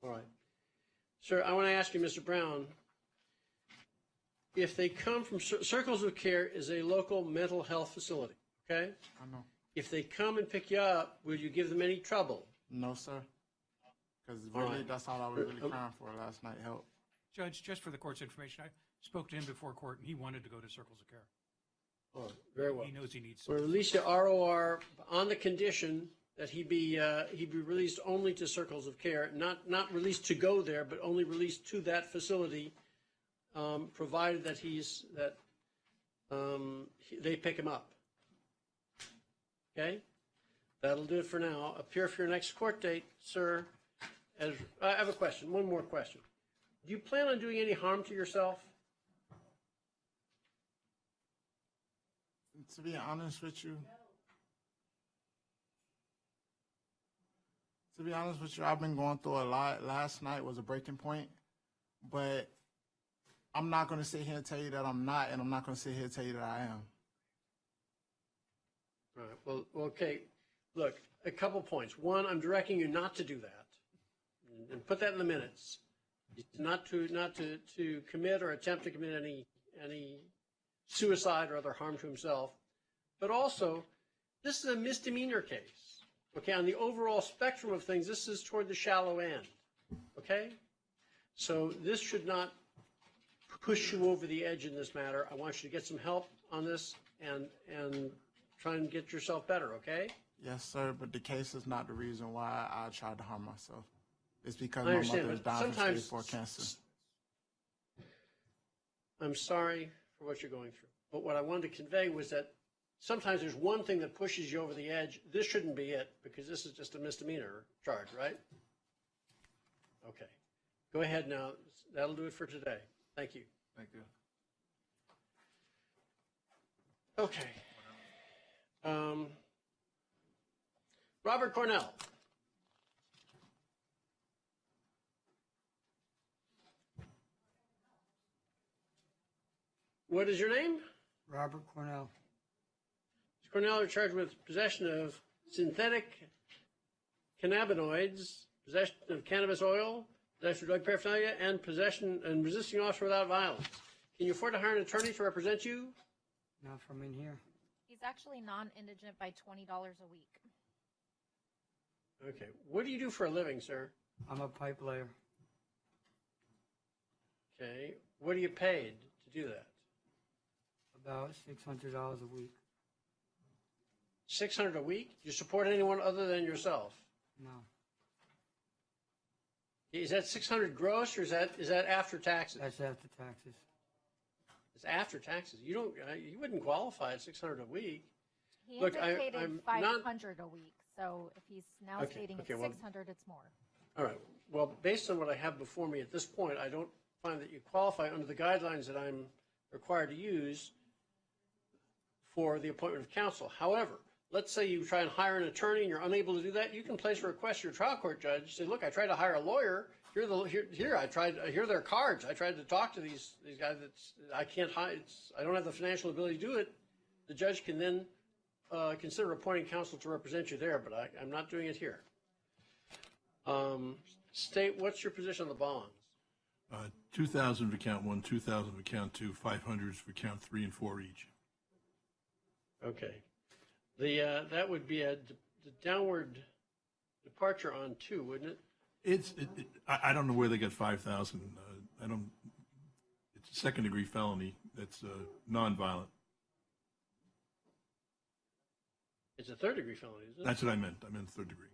All right. Sir, I want to ask you, Mr. Brown, if they come from Circles of Care is a local mental health facility, okay? I know. If they come and pick you up, will you give them any trouble? No, sir. Because All really, right. that's all I was really crying for last night, help. Judge, just for the court's information, I spoke to him before court, and he wanted to go to Circles of Care. Oh, very well. He knows he needs. We'll release the ROR on the condition that he be released only to Circles of Care, not released to go there, but only released to that facility, provided that they pick him up. Okay, that'll do it for now. Appear for your next court date, sir. I have a question. One more question. Do you plan on doing any harm to yourself? To be honest with you, I've been going through a lot. Last night was a breaking point, but I'm not going to sit here and tell you that I'm not, and I'm not going to sit here and tell you that I am. All right. Well, okay. Look, a couple points. One, I'm directing you not to do that, and put that in the minutes. Not to commit or attempt to commit any suicide or other harm to himself. But also, this is a misdemeanor case. Okay, on the overall spectrum of things, this is toward the shallow end. Okay? So this should not push you over the edge in this matter. I want you to get some help on this and try and get yourself better, okay? Yes, sir, but the case is not the reason why I tried to harm myself. It's because I my understand, mother is but dying from sometimes- stage 4 cancer. I'm sorry for what you're going through. But what I wanted to convey was that sometimes there's one thing that pushes you over the edge. This shouldn't be it, because this is just a misdemeanor charge, right? Okay. Go ahead now. That'll do it for today. Thank you. Thank you. Okay. Robert Cornell. What is your name? Robert Cornell. Mr. Cornell, you're charged with possession of synthetic cannabinoids, possession of cannabis oil, possession of drug paraphernalia, and possession and resisting officer without violence. Can you afford to hire an attorney to represent you? Not from in here. He's actually non-indigent by $20 a week. Okay. What do you do for a living, sir? I'm a pipe layer. Okay. What are you paid to do that? About $600 a week. $600 a week? Do you support anyone other than yourself? No. Is that $600 gross, or is that after taxes? That's after taxes. It's after taxes. You wouldn't qualify at $600 a week. He Look, indicated I'm 500 a week, so if he's now Okay, stating okay, it's well- 600, it's more. All right. Well, based on what I have before me at this point, I don't find that you qualify under the guidelines that I'm required to use for the appointment of counsel. However, let's say you try and hire an attorney and you're unable to do that, you can place a request to your trial court judge. Say, look, I tried to hire a lawyer. Here are their cards. I tried to talk to these guys. I can't hire. I don't have the financial ability to do it. The judge can then consider appointing counsel to represent you there, but I'm not doing it here. State, what's your position on the bonds? 2,000 for count 1, 2,000 for count 2, 500s for count 3 and 4 each. Okay. That would be the downward departure on 2, wouldn't it? I don't know where they got 5,000. It's a second-degree felony. That's nonviolent. It's a third-degree felony, isn't it? That's what I meant. I meant third degree.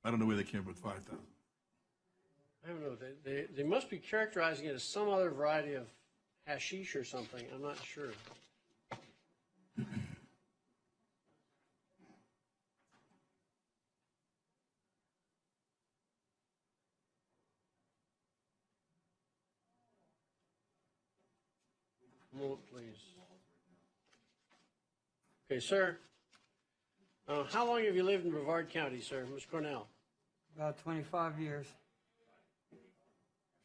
I don't know where they came up with 5,000. I don't know. They must be characterizing it as some other variety of hashish or something. I'm not sure. Moment, please. Okay, sir. How long have you lived in Brevard County, sir? Mr. Cornell? About 25 years.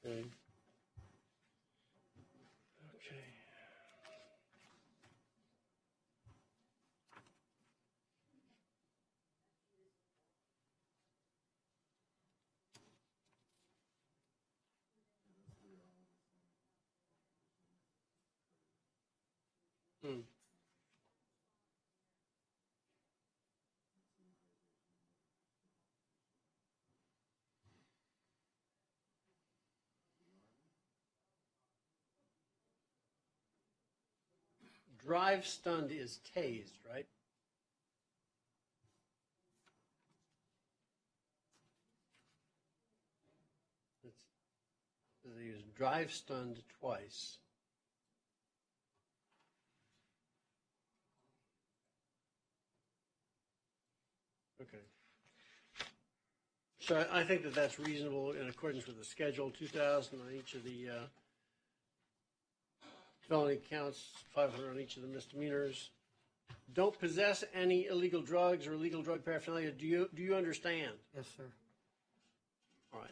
Okay. Drive stunned is tased, right? They use drive stunned twice. Okay. So I think that that's reasonable in accordance with the schedule, 2,000 on each of the felony counts, 500 on each of the misdemeanors. Don't possess any illegal drugs or illegal drug paraphernalia. Do you understand? Yes, sir. All right.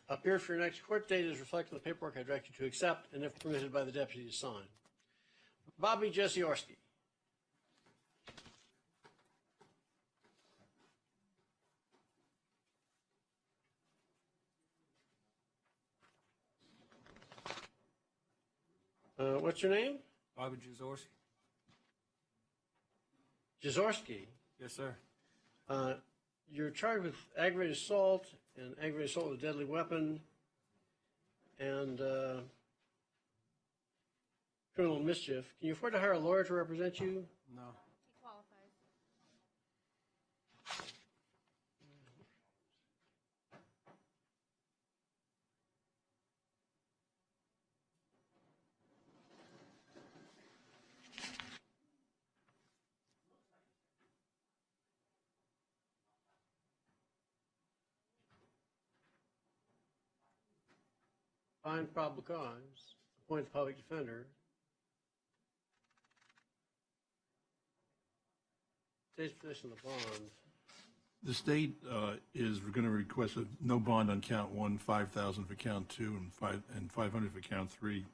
Appear for your next court date is reflected in the paperwork I direct you to accept, and if permitted by the deputy to sign. Bobby Jessorski. What's your name? Bobby Jessorski. Jessorski? Yes, sir. You're charged with aggravated assault and aggravated assault with a deadly weapon and criminal mischief. Can you afford to hire a lawyer to represent you? No. He qualifies. Find probable cause. Appoint the public defender. State's position of the bond. The state is going to request a no bond on count 1, 5,000 for count 2, and 500 for count 3.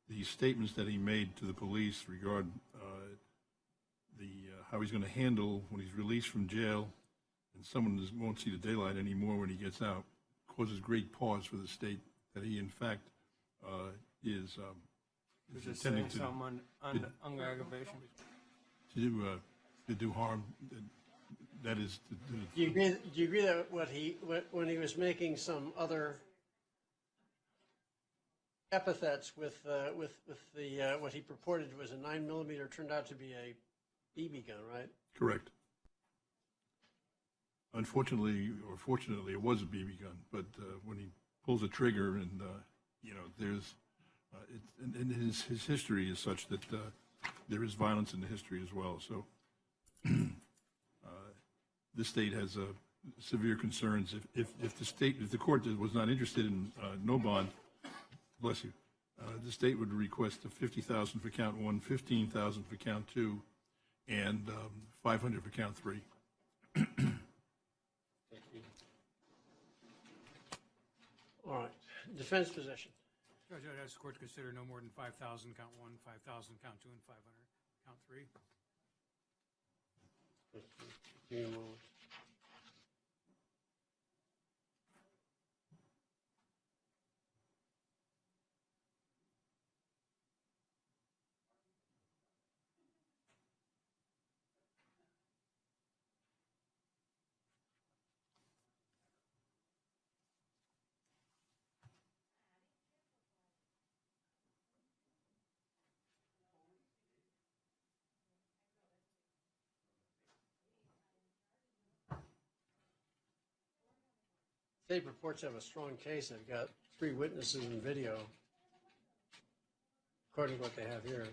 The statements that he made to the police regard how he's going to handle when he's released from jail and someone won't see the daylight anymore when he gets out causes great pause for the state that he, in fact, is intending to under aggravation to do harm. That is, Do you agree that when he was making some other epithets with what he purported was a 9mm turned out to be a BB gun, right? correct. Unfortunately, or fortunately, it was a BB gun. But when he pulls a trigger, and there's, and his history is such that there is violence in the history as well. So this state has severe concerns. If the court was not interested in no bond, bless you, the state would request a $50,000 for count 1, $15,000 for count 2, and 500 for count 3. All right, defense possession. Judge, I'd ask the court to consider no more than 5,000, count 1, 5,000, count 2, and 500, count 3. Give me a moment. State reports have a strong case. They've got 3 witnesses in video, according to what they have here.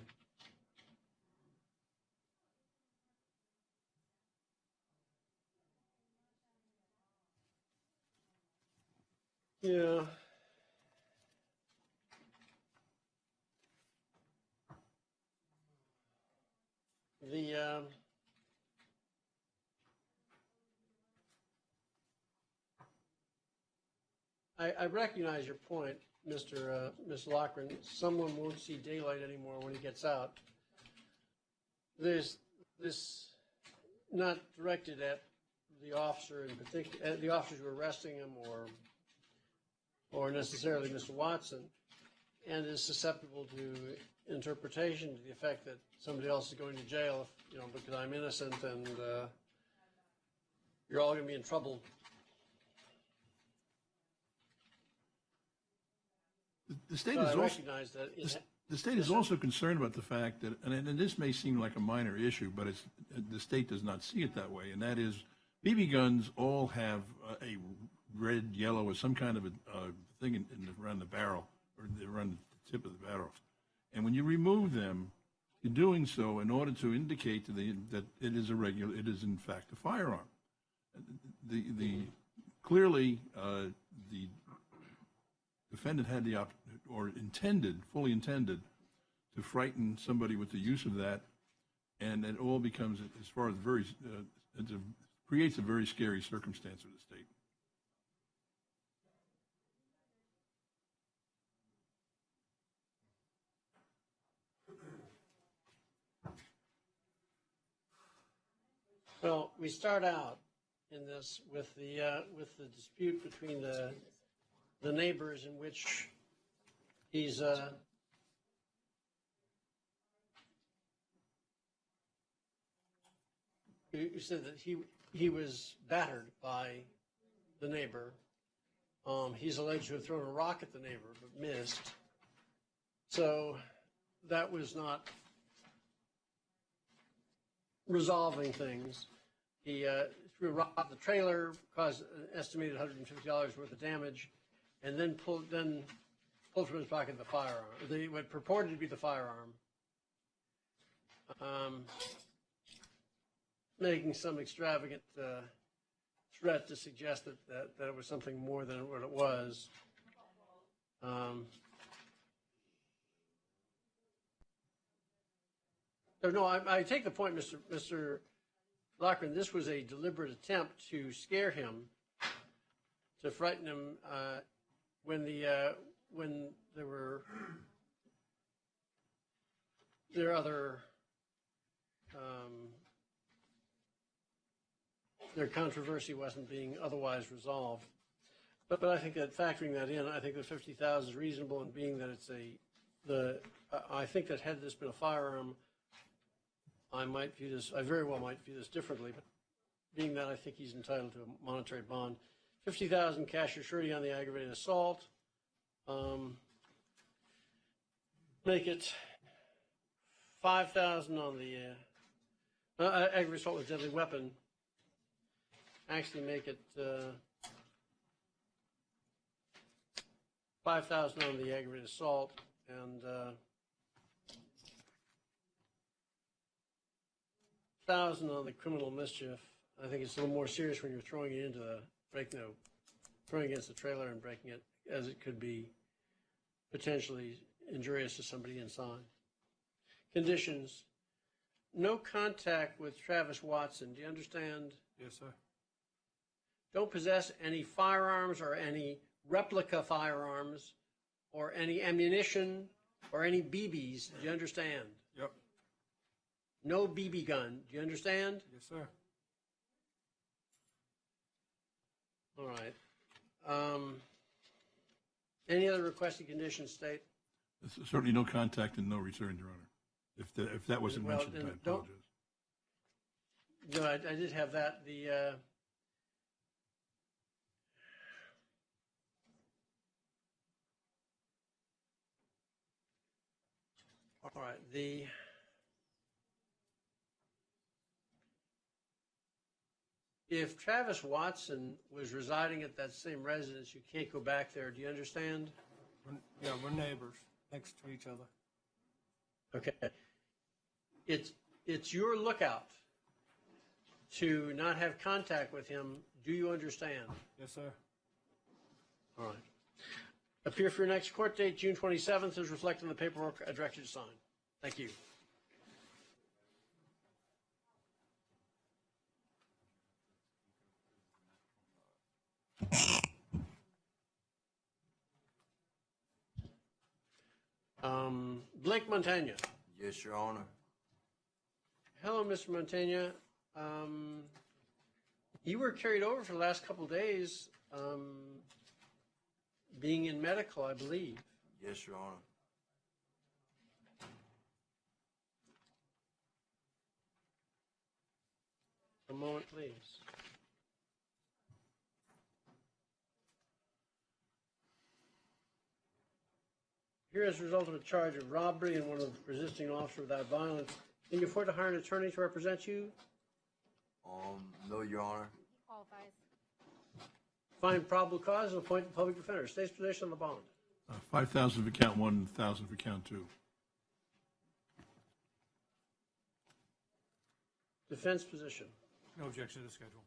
Yeah. The I recognize your point, Mr. Laquan. Someone won't see daylight anymore when he gets out. There's this not directed at the officer in particular, at the officers who are arresting him, or necessarily Mr. Watson, and is susceptible to interpretation to the effect that somebody else is going to jail, if, because I'm innocent, and you're all going to be in trouble. The state So is I also recognize that the state is also concerned about the fact that, and this may seem like a minor issue, but the state does not see it that way, and that is BB guns all have a red, yellow, or some kind of a thing around the barrel, or around the tip of the barrel. And when you remove them, you're doing so in order to indicate to that it is in fact a firearm. Clearly, the defendant had fully intended to frighten somebody with the use of that, and it all becomes, as far as creates a very scary circumstance for the state. Well, we start out in this with the dispute between the neighbors, in which he's you said that he was battered by the neighbor. He's alleged to have thrown a rock at the neighbor but missed. So that was not resolving things. He threw a rock at the trailer, caused an estimated $150 worth of damage, and then pulled from his pocket the firearm, what purported to be the firearm, making some extravagant threat to suggest that it was something more than what it was. So no, I take the point, Mr. Laquan. This was a deliberate attempt to scare him, to frighten him when there are other their controversy wasn't being otherwise resolved. But I think that factoring that in, I think that 50,000 is reasonable, and being that it's I think that had this been a firearm, I very well might view this differently, but being that I think he's entitled to a monetary bond. 50,000 cash or surety on the aggravated assault. Make it 5,000 on the aggravated assault with deadly weapon. Actually make it 5,000 on the aggravated assault, and 1,000 on the criminal mischief. I think it's a little more serious when you're throwing it throwing against the trailer and breaking it, as it could be potentially injurious to somebody inside. Conditions: no contact with Travis Watson. Do you understand? Yes, sir. Don't possess any firearms or any replica firearms or any ammunition or any BBs. Do you understand? Yep. No BB gun. Do you understand? Yes, sir. All right. Any other requested conditions, State? Certainly no contact and no return, Your Honor. If that wasn't Well, mentioned, then I apologize. No, I did have that. All right, if Travis Watson was residing at that same residence, you can't go back there. Do you understand? We're neighbors next to each other. Okay. It's your lookout to not have contact with him. Do you understand? Yes, sir. All right. Appear for your next court date, June 27th, as reflected in the paperwork I direct you to sign. Thank you. Blake Montagna. Yes, Your Honor. Hello, Mr. Montagna. You were carried over for the last couple of days, being in medical, I believe. Yes, Your Honor. A moment, please. Here as a result of a charge of robbery and one of resisting an officer without violence, can you afford to hire an attorney to represent you? No, Your Honor. Qualifies. Find probable cause and appoint the public defender. State's position on the bond. 5,000 for count one, 1,000 for count two. Defense position. No objection to the schedule.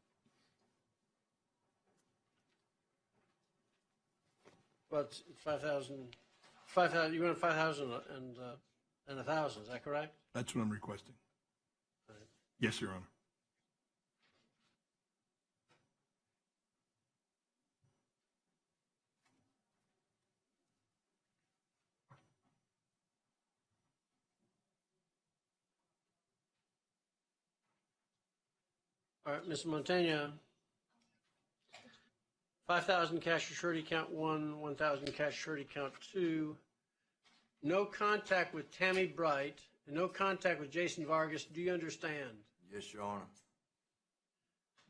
But 5,000, 5,000, you want 5,000 and 1,000, is that correct? That's what I'm requesting. All right. Yes, Your Honor. All right, Mr. Montagna, 5,000 cash or surety count one, 1,000 cash surety count two. No contact with Tammy Bright, and no contact with Jason Vargas. Do you understand? Yes, Your Honor.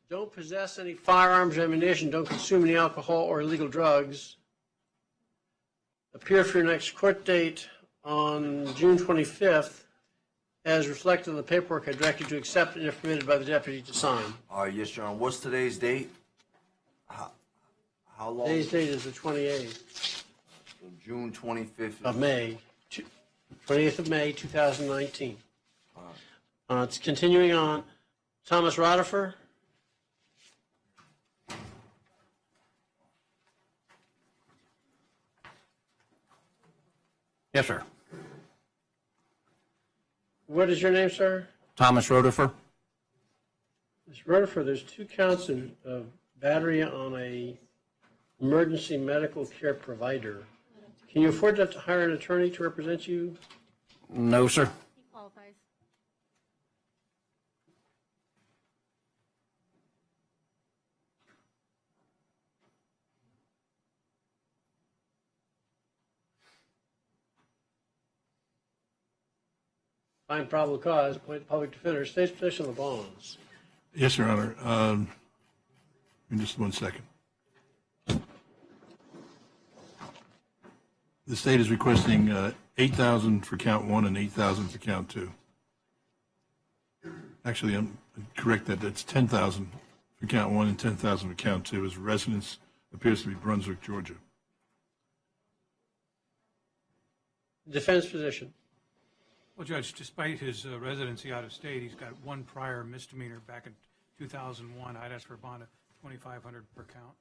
Don't possess any firearms or ammunition. Don't consume any alcohol or illegal drugs. Appear for your next court date on June 25th, as reflected in the paperwork I direct you to accept and if permitted by the deputy to sign. All right, yes, Your Honor. What's today's date? How long? Today's date is the 28th June 25th. of May, 28th of May, 2019. It's continuing on. Thomas Rotifer. Yes, sir. What is your name, sir? Thomas Rotifer. Mr. Rotifer, there's 2 counts of battery on a emergency medical care provider. Can you afford to hire an attorney to represent you? No, sir. He qualifies. Find probable cause, appoint the public defender, state's position on the bonds. Yes, Your Honor. In just 1 second. The state is requesting 8,000 for count one and 8,000 for count two. Actually, I'm correct that that's 10,000 for count one and 10,000 for count two. His residence appears to be Brunswick, Georgia. Defense position. Well, Judge, despite his residency out of state, he's got 1 prior misdemeanor back in 2001. I'd ask for a bond of $2,500 per count.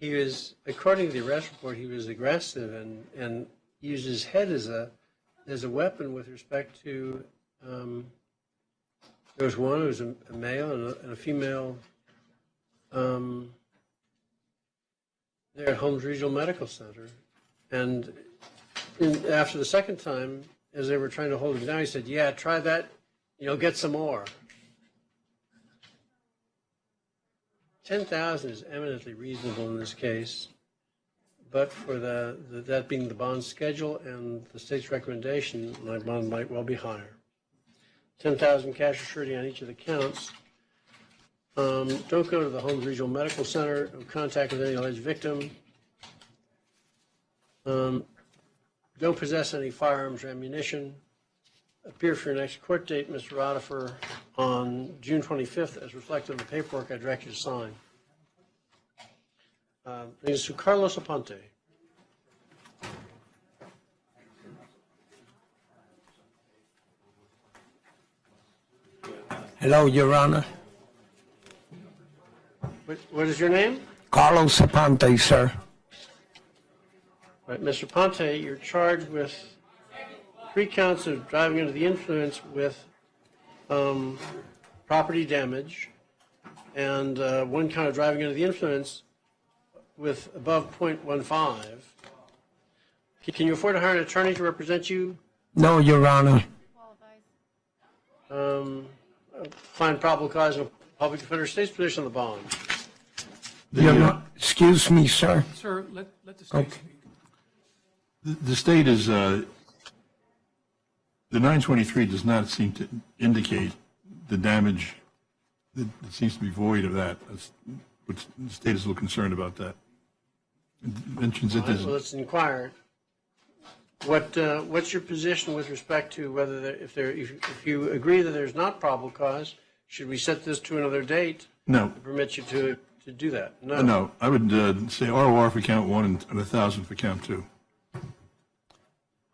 he was, according to the arrest report, he was aggressive and used his head as a weapon with respect to, there was one who was a male and a female there at Holmes Regional Medical Center. And after the second time, as they were trying to hold him down, he said, yeah, try that, get some more. $10,000 is eminently reasonable in this case, but for that being the bond schedule and the state's recommendation, my bond might well be higher. $10,000 cash or surety on each of the counts. Don't go to the Holmes Regional Medical Center. No contact with any alleged victim. Don't possess any firearms or ammunition. Appear for your next court date, Mr. Rotifer, on June 25th, as reflected in the paperwork I direct you to sign. Mr. Carlos Aponte. Hello, Your Honor. What is your name? Carlos Aponte, sir. All right, Mr. Aponte, you're charged with 3 counts of driving under the influence with property damage, and 1 count of driving under the influence with above .15. Can you afford to hire an attorney to represent you? No, Your Honor. Find probable cause of public defender state's position on the bond. Excuse me, sir. Sir, let the state speak. The state is, the 923 does not seem to indicate the damage. It seems to be void of that. But the state is a little concerned about that. It mentions it as. Well, let's inquire. What's your position with respect to whether if you agree that there's not probable cause, should we set this to another date? No. To permit you to do that? No. No, I would say ROR for count 1 and 1,000 for count 2.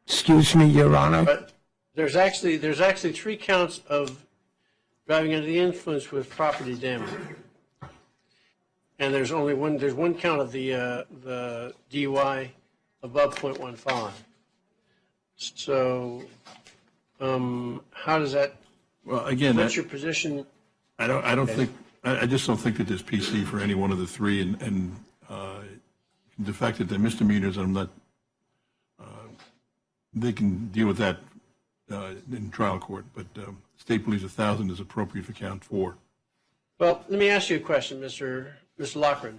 Excuse me, Your Honor. But there's actually 3 counts of driving under the influence with property damage, and there's only one. There's 1 count of the DUI above .15. So, how does that? Well, again, what's your position? I just don't think that there's PC for any one of the 3, and the fact that they're misdemeanors, I'm not. They can deal with that in trial court, but state believes 1,000 is appropriate for count 4. Well, let me ask you a question, Mr. Laquan.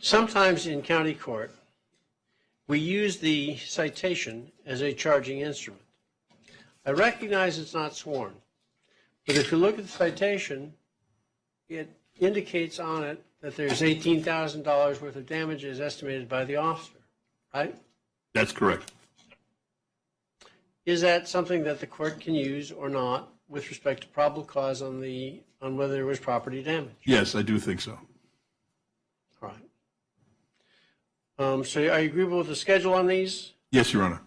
Sometimes in county court, we use the citation as a charging instrument. I recognize it's not sworn, but if you look at the citation, it indicates on it that there's $18,000 worth of damages estimated by the officer, right? That's correct. Is that something that the court can use or not with respect to probable cause on whether there was property damage? Yes, I do think so. All right. So are you agreeable with the schedule on these? Yes, Your Honor.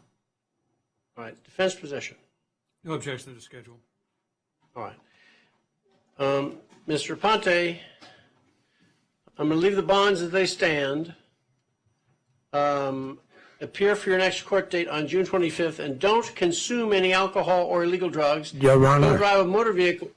All right. Defense position. No objection to the schedule. All right. Mr. Aponte, I'm going to leave the bonds as they stand. Appear for your next court date on June 25th, and don't consume any alcohol or illegal drugs. Your Honor. Don't drive a motor vehicle.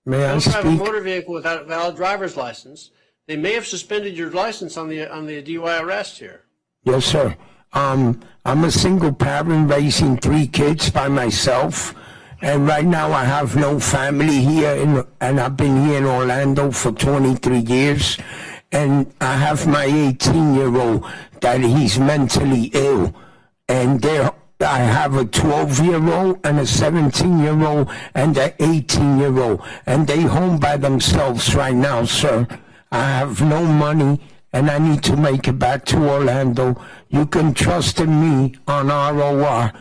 May I Don't drive a speak? motor vehicle without a valid driver's license. They may have suspended your license on the DUI arrest here. Yes, sir. I'm a single parent raising 3 kids by myself, and right now I have no family here, and I've been here in Orlando for 23 years, and I have my 18-year-old that he's mentally ill, and I have a 12-year-old and a 17-year-old and an 18-year-old, and they home by themselves right now, sir. I have no money, and I need to make it back to Orlando. You can trust in me on ROR.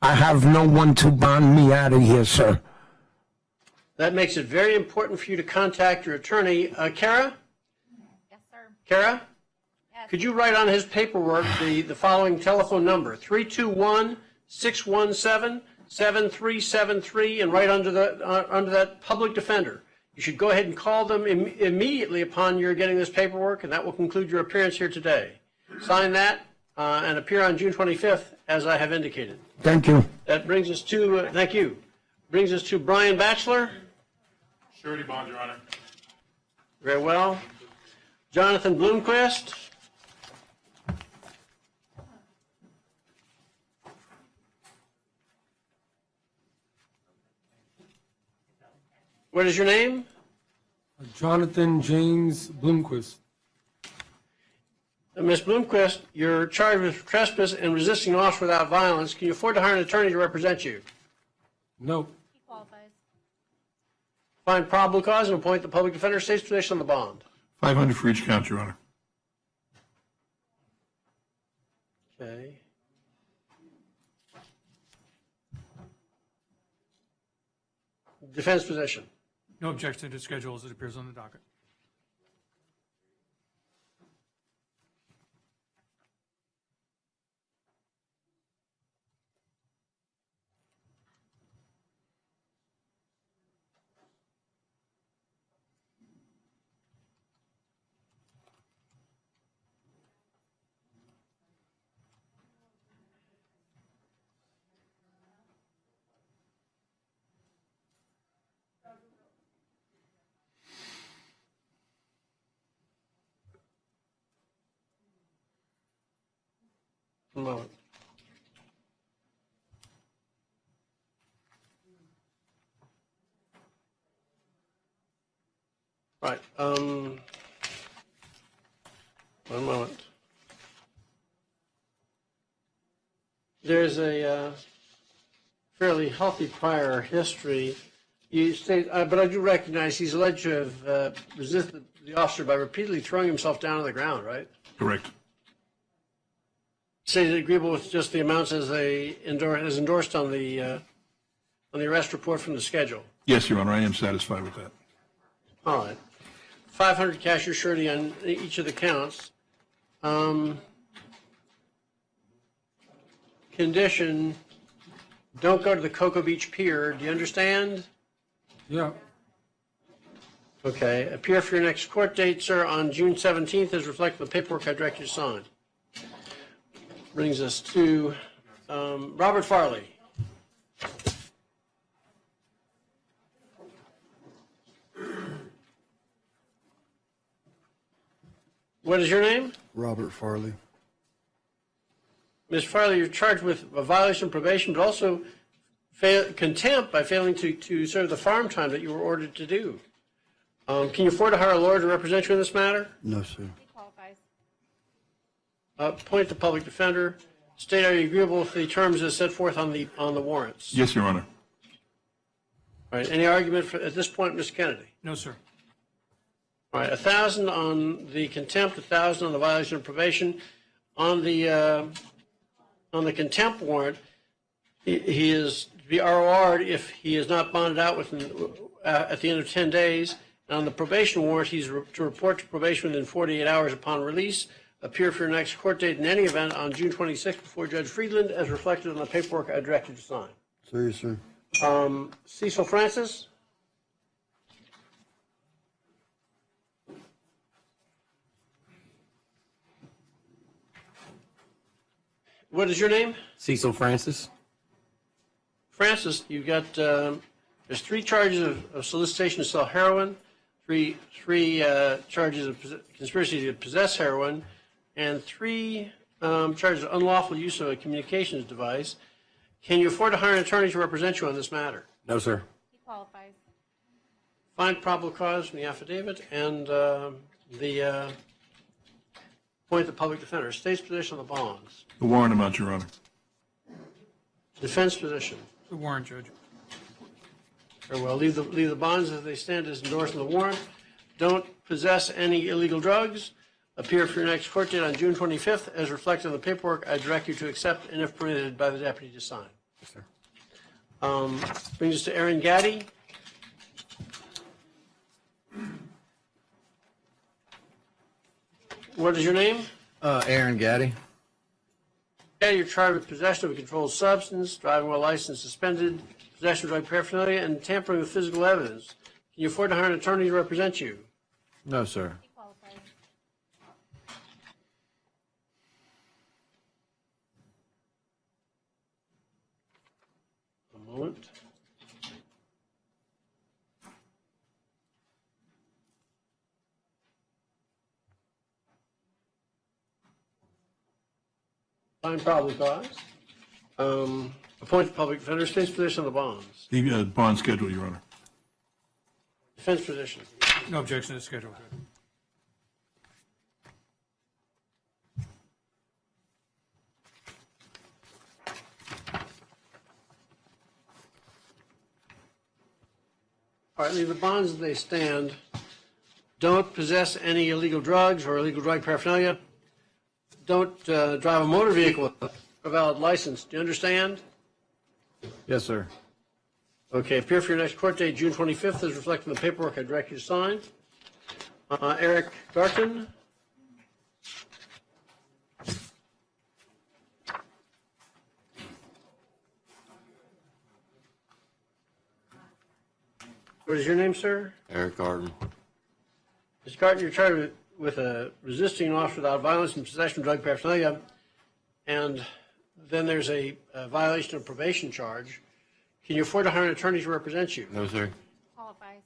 I have no one to bond me out of here, sir. That makes it very important for you to contact your attorney. Kara? Yes, sir. Kara? Yes. Could you write on his paperwork the following telephone number, 321-617-7373, and write under that public defender. You should go ahead and call them immediately upon your getting this paperwork, and that will conclude your appearance here today. Sign that and appear on June 25th, as I have indicated. Thank you. That brings us to, thank you, brings us to Brian Batchelor. Surety bond, Your Honor. Very well. Jonathan Bloomquist. What is your name? Jonathan James Bloomquist. Ms. Bloomquist, you're charged with trespass and resisting arrest without violence. Can you afford to hire an attorney to represent you? No. He qualifies. Find probable cause and appoint the public defender, state's position on the bond. 500 for each count, Your Honor. Okay. Defense position. No objection to schedule as it appears on the docket. One moment. Right. One moment. There's a fairly healthy prior history. You state, but I do recognize he's alleged to have resisted the officer by repeatedly throwing himself down on the ground, right? Correct. Say that agreeable with just the amounts as endorsed on the arrest report from the schedule. Yes, Your Honor, I am satisfied with that. All right. 500 cash or surety on each of the counts. Condition, don't go to the Cocoa Beach Pier. Do you understand? Yeah. Okay. Appear for your next court date, sir, on June 17th as reflected in the paperwork I direct you to sign. Brings us to Robert Farley. What is your name? Robert Farley. Ms. Farley, you're charged with a violation of probation, but also contempt by failing to serve the farm time that you were ordered to do. Can you afford to hire a lawyer to represent you in this matter? No, sir. He qualifies. Appoint the public defender. State, are you agreeable with the terms as set forth on the warrants? Yes, Your Honor. All right. Any argument at this point, Mr. Kennedy? No, sir. All right. 1,000 on the contempt, 1,000 on the violation of probation. On the contempt warrant, he is to be ROR'd if he is not bonded out within at the end of 10 days. And on the probation warrant, he's to report to probation within 48 hours upon release. Appear for your next court date in any event on June 26th before Judge Friedland, as reflected on the paperwork I direct you to sign. Sorry, sir. Cecil Francis. What is your name? Cecil Francis. Francis, you've got, there's 3 charges of solicitation to sell heroin, three charges of conspiracy to possess heroin, and 3 charges of unlawful use of a communications device. Can you afford to hire an attorney to represent you on this matter? No, sir. He qualifies. Find probable cause from the affidavit and appoint the public defender. State's position on the bonds. The warrant amount, Your Honor. Defense position. The warrant, Judge. Very well. Leave the bonds as they stand as endorsed in the warrant. Don't possess any illegal drugs. Appear for your next court date on June 25th as reflected in the paperwork I direct you to accept and if permitted by the deputy to sign. Yes, sir. Brings us to Aaron Gaddy. What is your name? Aaron Gaddy. Gaddy, you're charged with possession of a controlled substance, driving while license suspended, possession of drug paraphernalia, and tampering with physical evidence. Can you afford to hire an attorney to represent you? No, sir. A moment. Find probable cause. Appoint public defender, state's position on the bonds. The bond schedule, Your Honor. Defense position. No objection to the schedule, Judge. All right, leave the bonds as they stand. Don't possess any illegal drugs or illegal drug paraphernalia. Don't drive a motor vehicle with a valid license. Do you understand? Yes, sir. Okay, appear for your next court date, June 25th, as reflected in the paperwork I direct you to sign. Eric Darken. What is your name, sir? Eric Garden. Mr. Garten, you're charged with resisting an officer without violence and possession of drug paraphernalia, and then there's a violation of probation charge. Can you afford to hire an attorney to represent you? No, sir. Qualifies.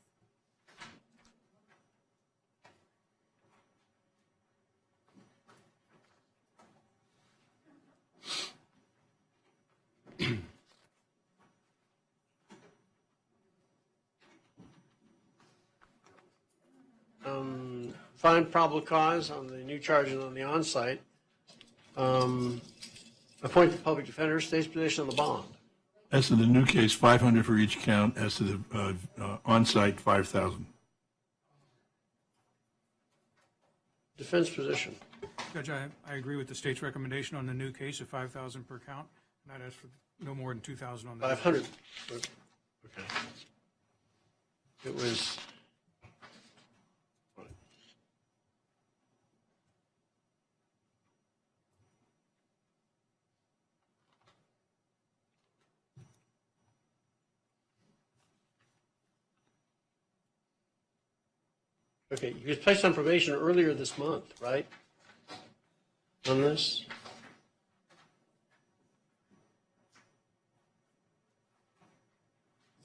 Find probable cause on the new charges on the on-site. Appoint the public defender, state's position on the bond. As to the new case, 500 for each count. As to the on-site, 5,000. Defense position. Judge, I agree with the state's recommendation on the new case of 5,000 per count, and I'd ask for no more than 2,000 on the. 500. Okay. It was. Okay, you was placed on probation earlier this month, right? On this?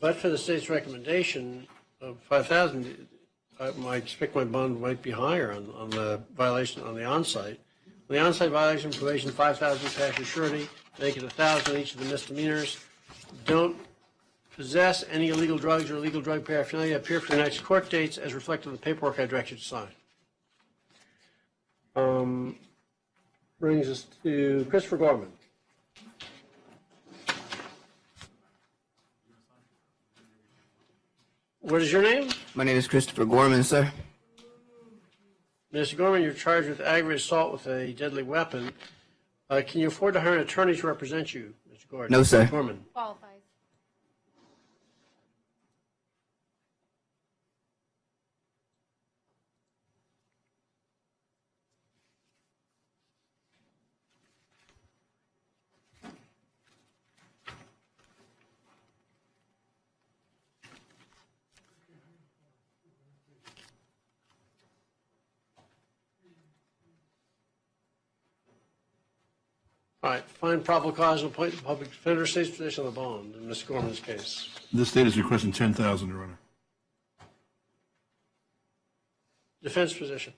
But for the state's recommendation of 5,000, I might expect my bond might be higher on the violation on the on-site. On the on-site violation, probation 5,000 cash or surety, make it 1,000 each of the misdemeanors. Don't possess any illegal drugs or illegal drug paraphernalia. Appear for the next court dates as reflected in the paperwork I direct you to sign. Brings us to Christopher Gorman. What is your name? My name is Christopher Gorman, sir. Mr. Gorman, you're charged with aggravated assault with a deadly weapon. Can you afford to hire an attorney to represent you, Mr. Gordon? No, sir. Gorman. Qualifies. All right, find probable cause and appoint the public defender, state's position on the bond in Mr. Gorman's case. This state is requesting 10,000, Your Honor. Defense position.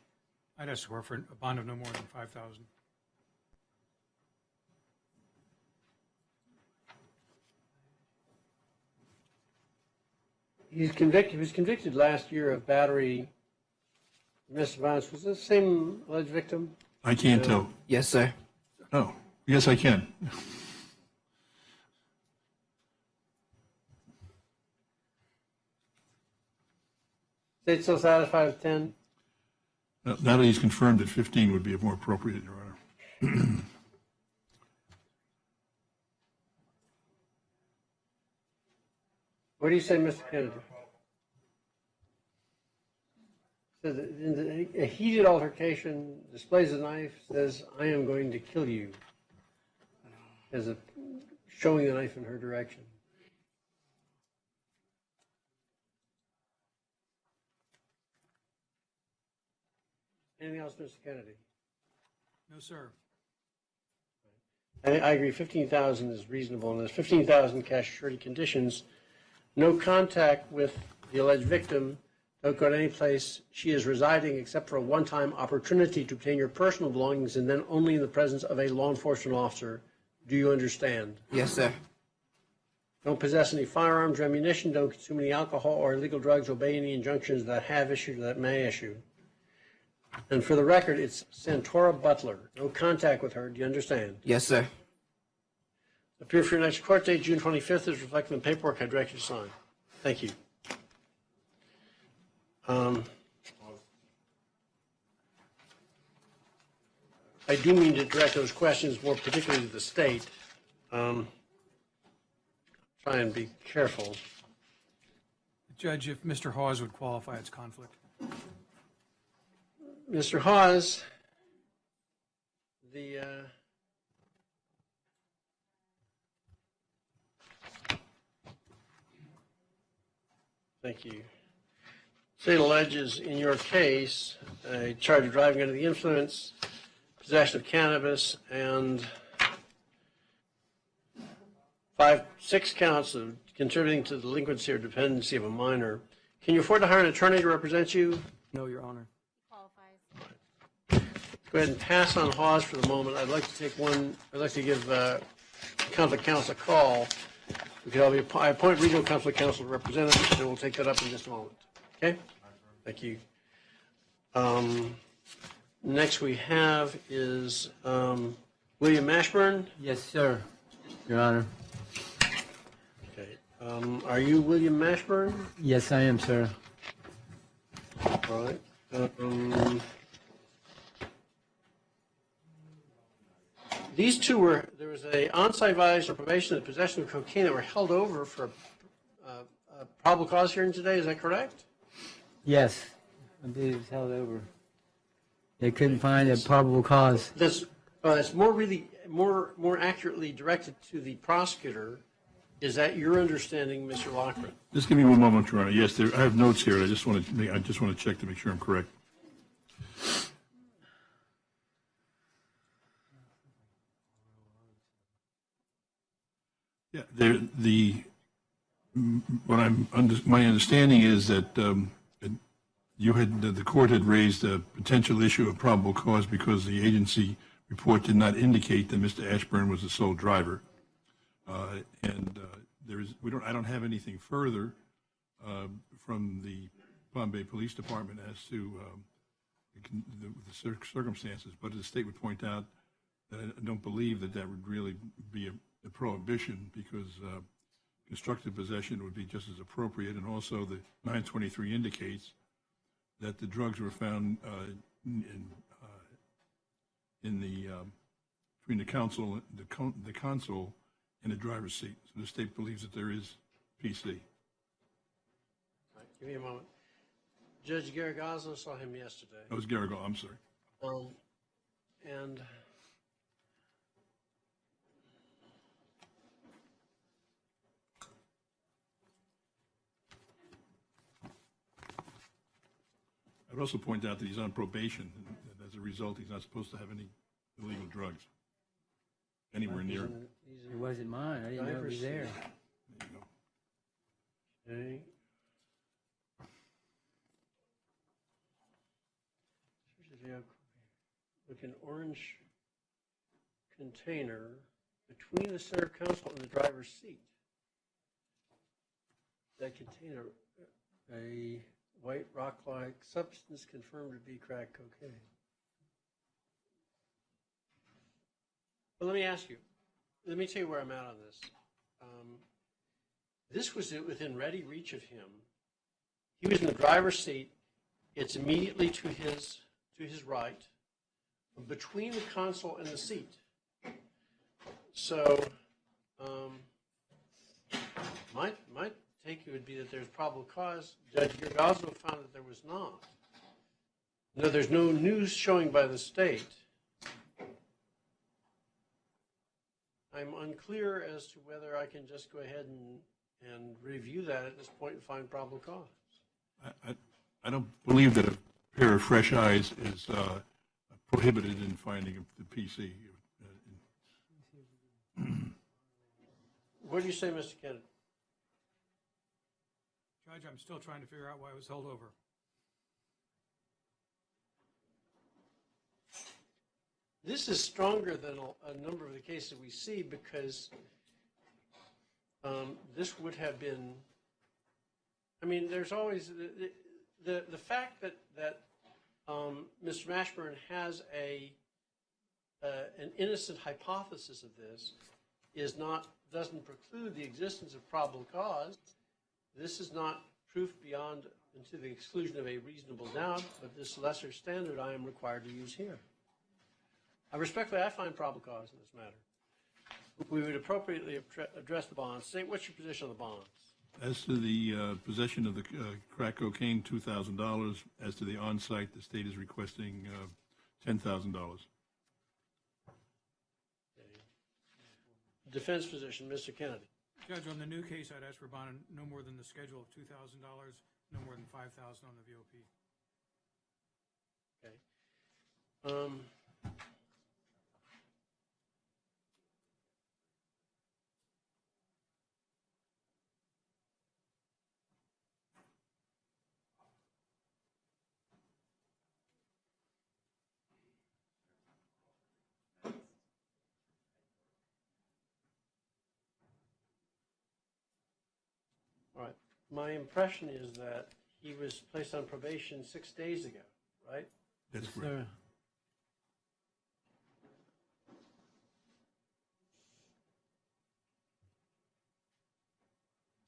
I'd ask for a bond of no more than 5,000. He was convicted last year of battery, domestic violence. Was this the same alleged victim? I can't tell. Yes, sir. Oh, yes, I can. State still satisfied with 10? Now that he's confirmed that 15 would be more appropriate, Your Honor. What do you say, Mr. Kennedy? Says in a heated altercation, displays a knife, says, "I am going to kill you," as a showing the knife in her direction. Anything else, Mr. Kennedy? No, sir. I agree, 15,000 is reasonable, and there's 15,000 cash surety conditions. No contact with the alleged victim. Don't go to any place she is residing except for a one-time opportunity to obtain your personal belongings, and then only in the presence of a law enforcement officer. Do you understand? Yes, sir. Don't possess any firearms or ammunition. Don't consume any alcohol or illegal drugs. Obey any injunctions that have issued or that may issue. And for the record, it's Santora Butler. No contact with her. Do you understand? Yes, sir. Appear for your next court date, June 25th, is reflected in the paperwork I direct you to sign. Thank you. I do mean to direct those questions more particularly to the state. Try and be careful. Judge, if Mr. Hawes would qualify as conflict. Mr. Hawes, thank you. State alleges in your case a charge of driving under the influence, possession of cannabis, and 6 counts of contributing to the delinquency or dependency of a minor. Can you afford to hire an attorney to represent you? No, Your Honor. Go ahead and pass on Hawes for the moment. I'd like to give conflict counsel a call. I appoint regional conflict counsel representative, and we'll take that up in just a moment. Okay? Thank you. Next we have is William Ashburn. Yes, sir, Your Honor. Okay. Are you William Ashburn? Yes, I am, sir. All right. These two there was a on-site violation of probation and possession of cocaine that were held over for a probable cause hearing today. Is that correct? Yes, I believe it's held over. They couldn't find a probable cause. That's more accurately directed to the prosecutor. Is that your understanding, Mr. Lockren? Just give me one moment, Your Honor. Yes, I have notes here. I just want to check to make sure I'm correct. Yeah, my understanding is that the court had raised a potential issue of probable cause because the agency report did not indicate that Mr. Ashburn was the sole driver, I don't have anything further from the Palm Bay Police Department as to the circumstances, but the state would point out that I don't believe that would really be a prohibition because constructive possession would be just as appropriate, and also the 923 indicates that the drugs were found between the console and the driver's seat. So the state believes that there is PC. All right, give me a moment. Judge Garagazzo saw him yesterday. That was Garagazzo. I'm sorry. And I would also point out that he's on probation, and that as a result, he's not supposed to have any illegal drugs anywhere near him. It wasn't mine. I didn't know it was there. There you go. okay. With an orange container between the center console and the driver's seat. That container, a white rock-like substance confirmed to be crack cocaine. But let me ask you, let me tell you where I'm at on this. This was within ready reach of him. He was in the driver's seat. It's immediately to his right, between the console and the seat. So, my take would be that there's probable cause. Judge Garagazzo found that there was not. No, there's no news showing by the state. I'm unclear as to whether I can just go ahead and review that at this point and find probable cause. I don't believe that a pair of fresh eyes is prohibited in finding the PC. What do you say, Mr. Kennedy? Judge, I'm still trying to figure out why it was held over. This is stronger than a number of the cases we see because this would have been, I mean, there's always, the fact that Mr. Ashburn has an innocent hypothesis of this doesn't preclude the existence of probable cause. This is not proof beyond and to the exclusion of a reasonable doubt, but this lesser standard I am required to use here. Respectfully, I find probable cause in this matter. We would appropriately address the bonds. State, what's your position on the bonds? As to the possession of the crack cocaine, $2,000. As to the on-site, the state is requesting $10,000. Defense position, Mr. Kennedy. Judge, on the new case, I'd ask for bond no more than the schedule of $2,000, no more than $5,000 on the VOP. Okay. All right. My impression is that he was placed on probation 6 days ago, right? That's correct.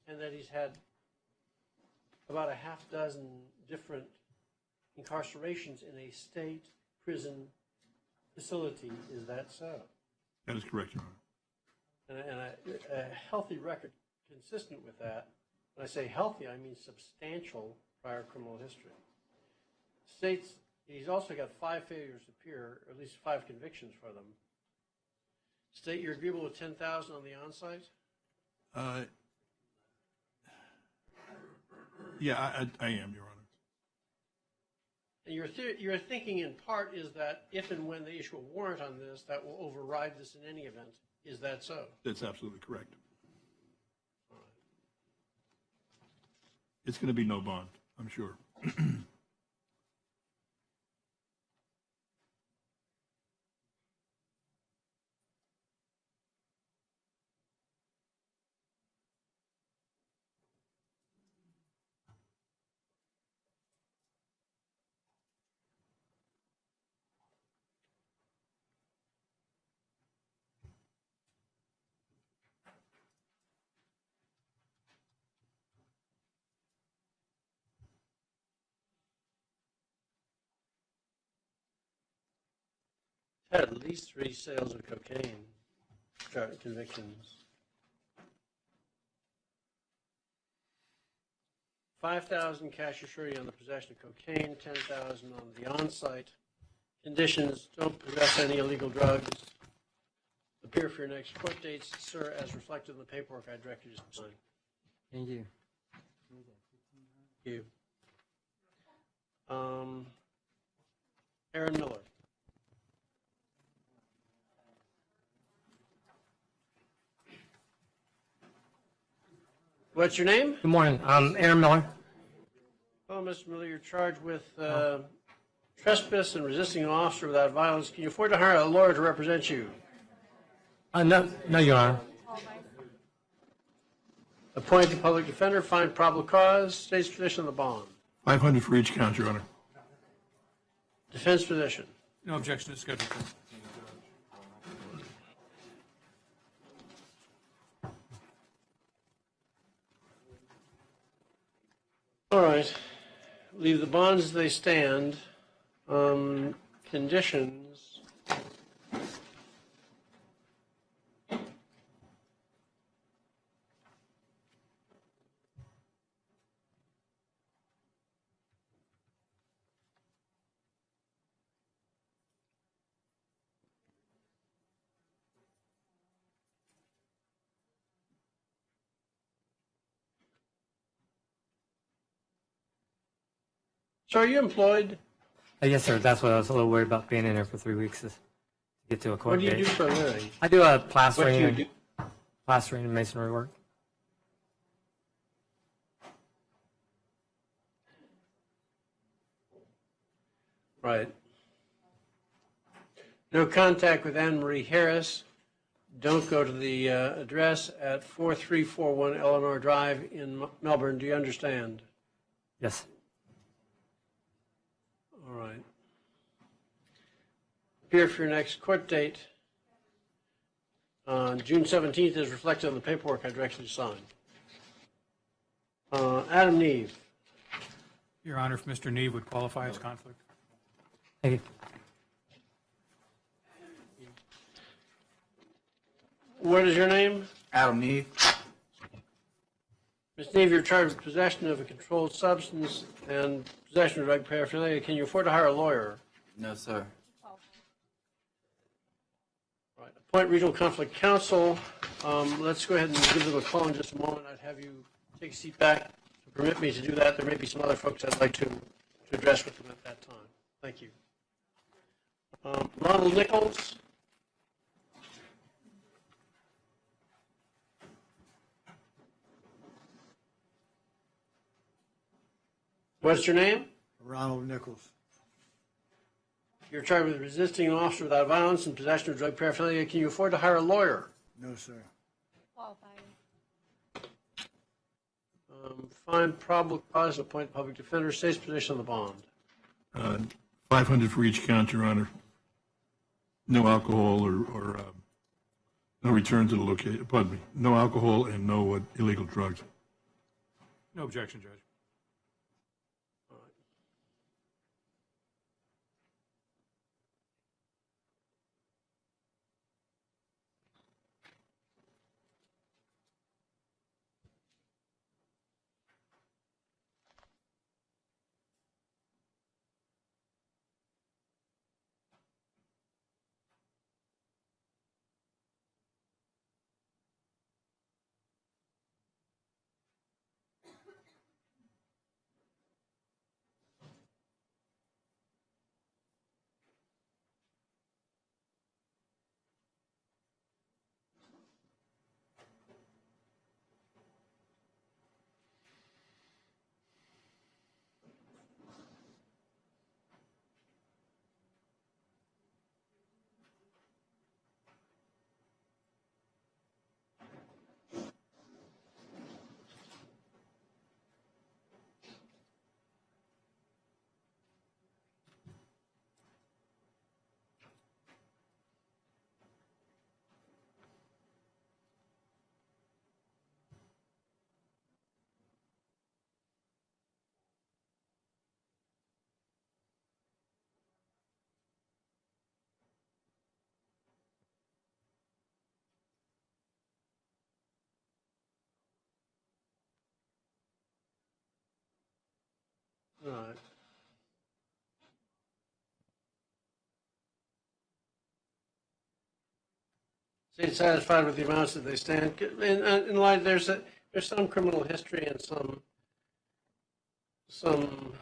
And that he's had about a half dozen different incarcerations in a state prison facility. Is that so? That is correct, Your Honor. And a healthy record consistent with that. When I say healthy, I mean substantial prior criminal history. States he's also got 5 failures to appear, or at least 5 convictions for them. State you're agreeable with $10,000 on the on-site? Yeah, I am, Your Honor. And your thinking in part is that if and when they issue a warrant on this, that will override this in any event. Is that so? That's absolutely correct. It's going to be no bond, I'm sure. Had at least 3 sales of cocaine convictions. 5,000 cash surety on the possession of cocaine, 10,000 on the on-site. Conditions: don't possess any illegal drugs. Appear for your next court dates, sir, as reflected in the paperwork I direct you to sign. Thank you. Thank you. Aaron Miller. What's your name? Good morning. I'm Aaron Miller. Well, Mr. Miller, you're charged with trespass and resisting an officer without violence. Can you afford to hire a lawyer to represent you? No, Your Honor. Appoint the public defender, find probable cause, state's position on the bond. $500 for each count, Your Honor. Defense position. No objection to schedule. All right. Leave the bonds as they stand. Conditions. So are you employed? Yes, sir. That's what I was a little worried about being in there for 3 weeks is to get to a court What do you date. do for a living? I do a What do plastering, you do? plastering and masonry work. Right. No contact with Anne Marie Harris. Don't go to the address at 4341 Eleanor Drive in Melbourne. Do you understand? Yes. All right. Appear for your next court date on June 17th is reflected on the paperwork I directed you to sign. Adam Neve. Your Honor, if Mr. Neve would qualify as conflict. Thank you. What is your name? Adam Neve. Ms. Neve, you're charged with possession of a controlled substance and possession of drug paraphernalia. Can you afford to hire a lawyer? No, sir. Right. Appoint regional conflict counsel. Let's go ahead and give them a call in just a moment. I'd have you take a seat back to permit me to do that. There may be some other folks I'd like to address with them at that time. Thank you. Ronald Nichols. What's your name? Ronald Nichols. You're charged with resisting an officer without violence and possession of drug paraphernalia. Can you afford to hire a lawyer? No, sir. Find probable cause, appoint public defender, state's position on the bond. 500 for each count, Your Honor. No alcohol or no return to the location, pardon me, no alcohol and no illegal drugs. No objection, Judge. All right. State satisfied with the amounts that they stand. In light, there's some criminal history and some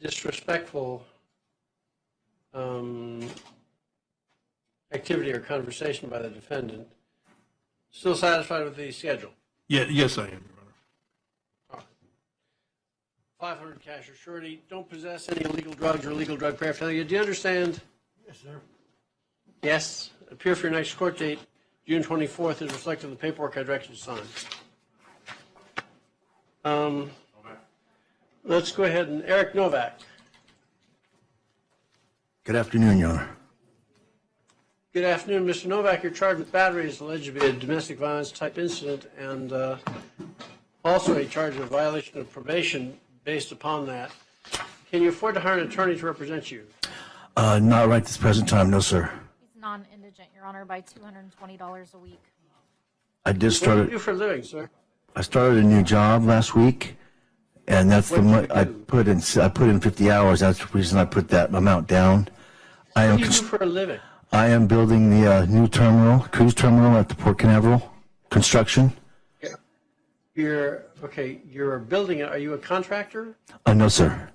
disrespectful activity or conversation by the defendant. Still satisfied with the schedule? Yeah, yes, I am, Your Honor. 500 cash or surety. Don't possess any illegal drugs or illegal drug paraphernalia. Do you understand? Yes, sir. Yes. Appear for your next court date, June 24th, is reflected in the paperwork I directed you to sign. Let's go ahead and Eric Novak. Good afternoon, Your Honor. Good afternoon, Mr. Novak. You're charged with battery as alleged to be a domestic violence type incident and also a charge of violation of probation based upon that. Can you afford to hire an attorney to represent you? Not right this present time, no, sir. He's non-indigent, Your Honor, by $220 a week. I did What do you start. do for a living, sir? I started a new job last week, and that's What the did money you I do? put in. I put in 50 hours. That's the reason I put that amount down. I What am. do you do for a living? I am building the new terminal, cruise terminal at the Port Canaveral. Construction. You're building it. Are you a contractor? No, sir.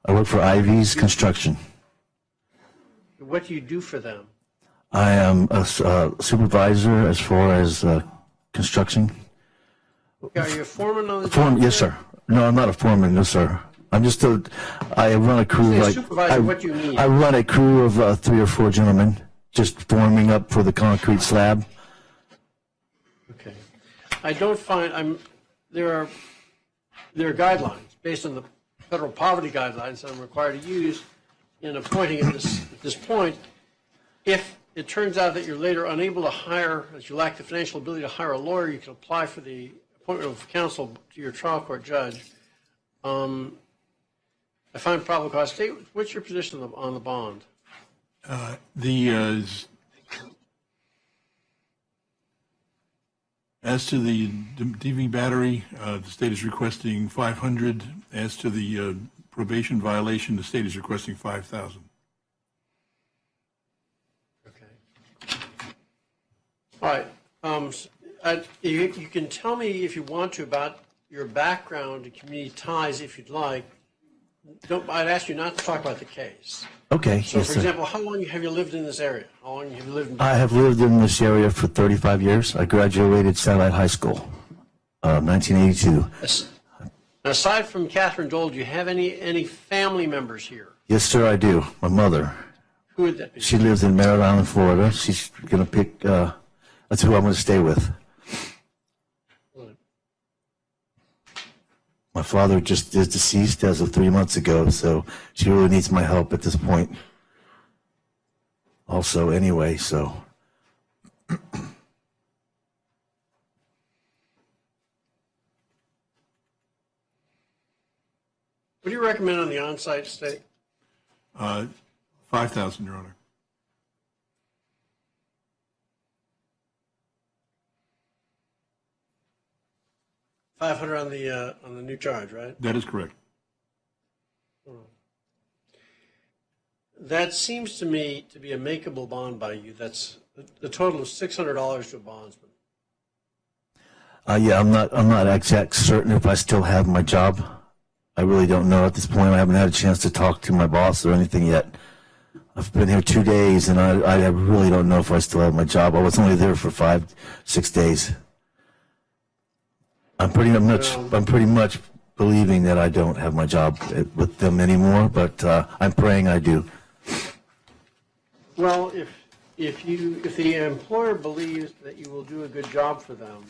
I work for Ivy's Construction. What do you do for them? I am a supervisor as far as construction. Are you a foreman on the Foreman, job? yes, sir. No, I'm not a foreman, no, sir. I'm just I run a crew Say like supervisor, what do you mean? I run a crew of 3 or 4 gentlemen, just forming up for the concrete slab. Okay. I don't find there are guidelines based on the federal poverty guidelines that I'm required to use in appointing at this point. If it turns out that you're later unable to hire, as you lack the financial ability to hire a lawyer, you can apply for the appointment of counsel to your trial court judge. I find probable cause. What's your position on the bond? As to the DV battery, the state is requesting 500. As to the probation violation, the state is requesting 5,000. Okay. All right. You can tell me if you want to about your background and community ties if you'd like. I'd ask you not to talk about the case. Okay, So, yes, for sir. example, how long have you lived in this area? How long have you lived in? I have lived in this area for 35 years. I graduated Satellite High School, 1982. Aside from Catherine Dole, do you have any family members here? Yes, sir, I do. My mother. Who would that be? She lives in Merritt Island, Florida. She's going to pick, that's who I'm going to stay with. My father just is deceased as of 3 months ago, so she really needs my help at this point. Also, anyway, so. What do you recommend on the on-site stay? 5,000, Your Honor. $500 on the new charge, right? That is correct. That seems to me to be a makeable bond by you. That's the total of $600 to a bondsman. Yeah, I'm not exact certain if I still have my job. I really don't know at this point. I haven't had a chance to talk to my boss or anything yet. I've been here 2 days, and I really don't know if I still have my job. I was only there for 5-6 days. I'm pretty much believing that I don't have my job with them anymore, but I'm praying I do. Well, if the employer believes that you will do a good job for them,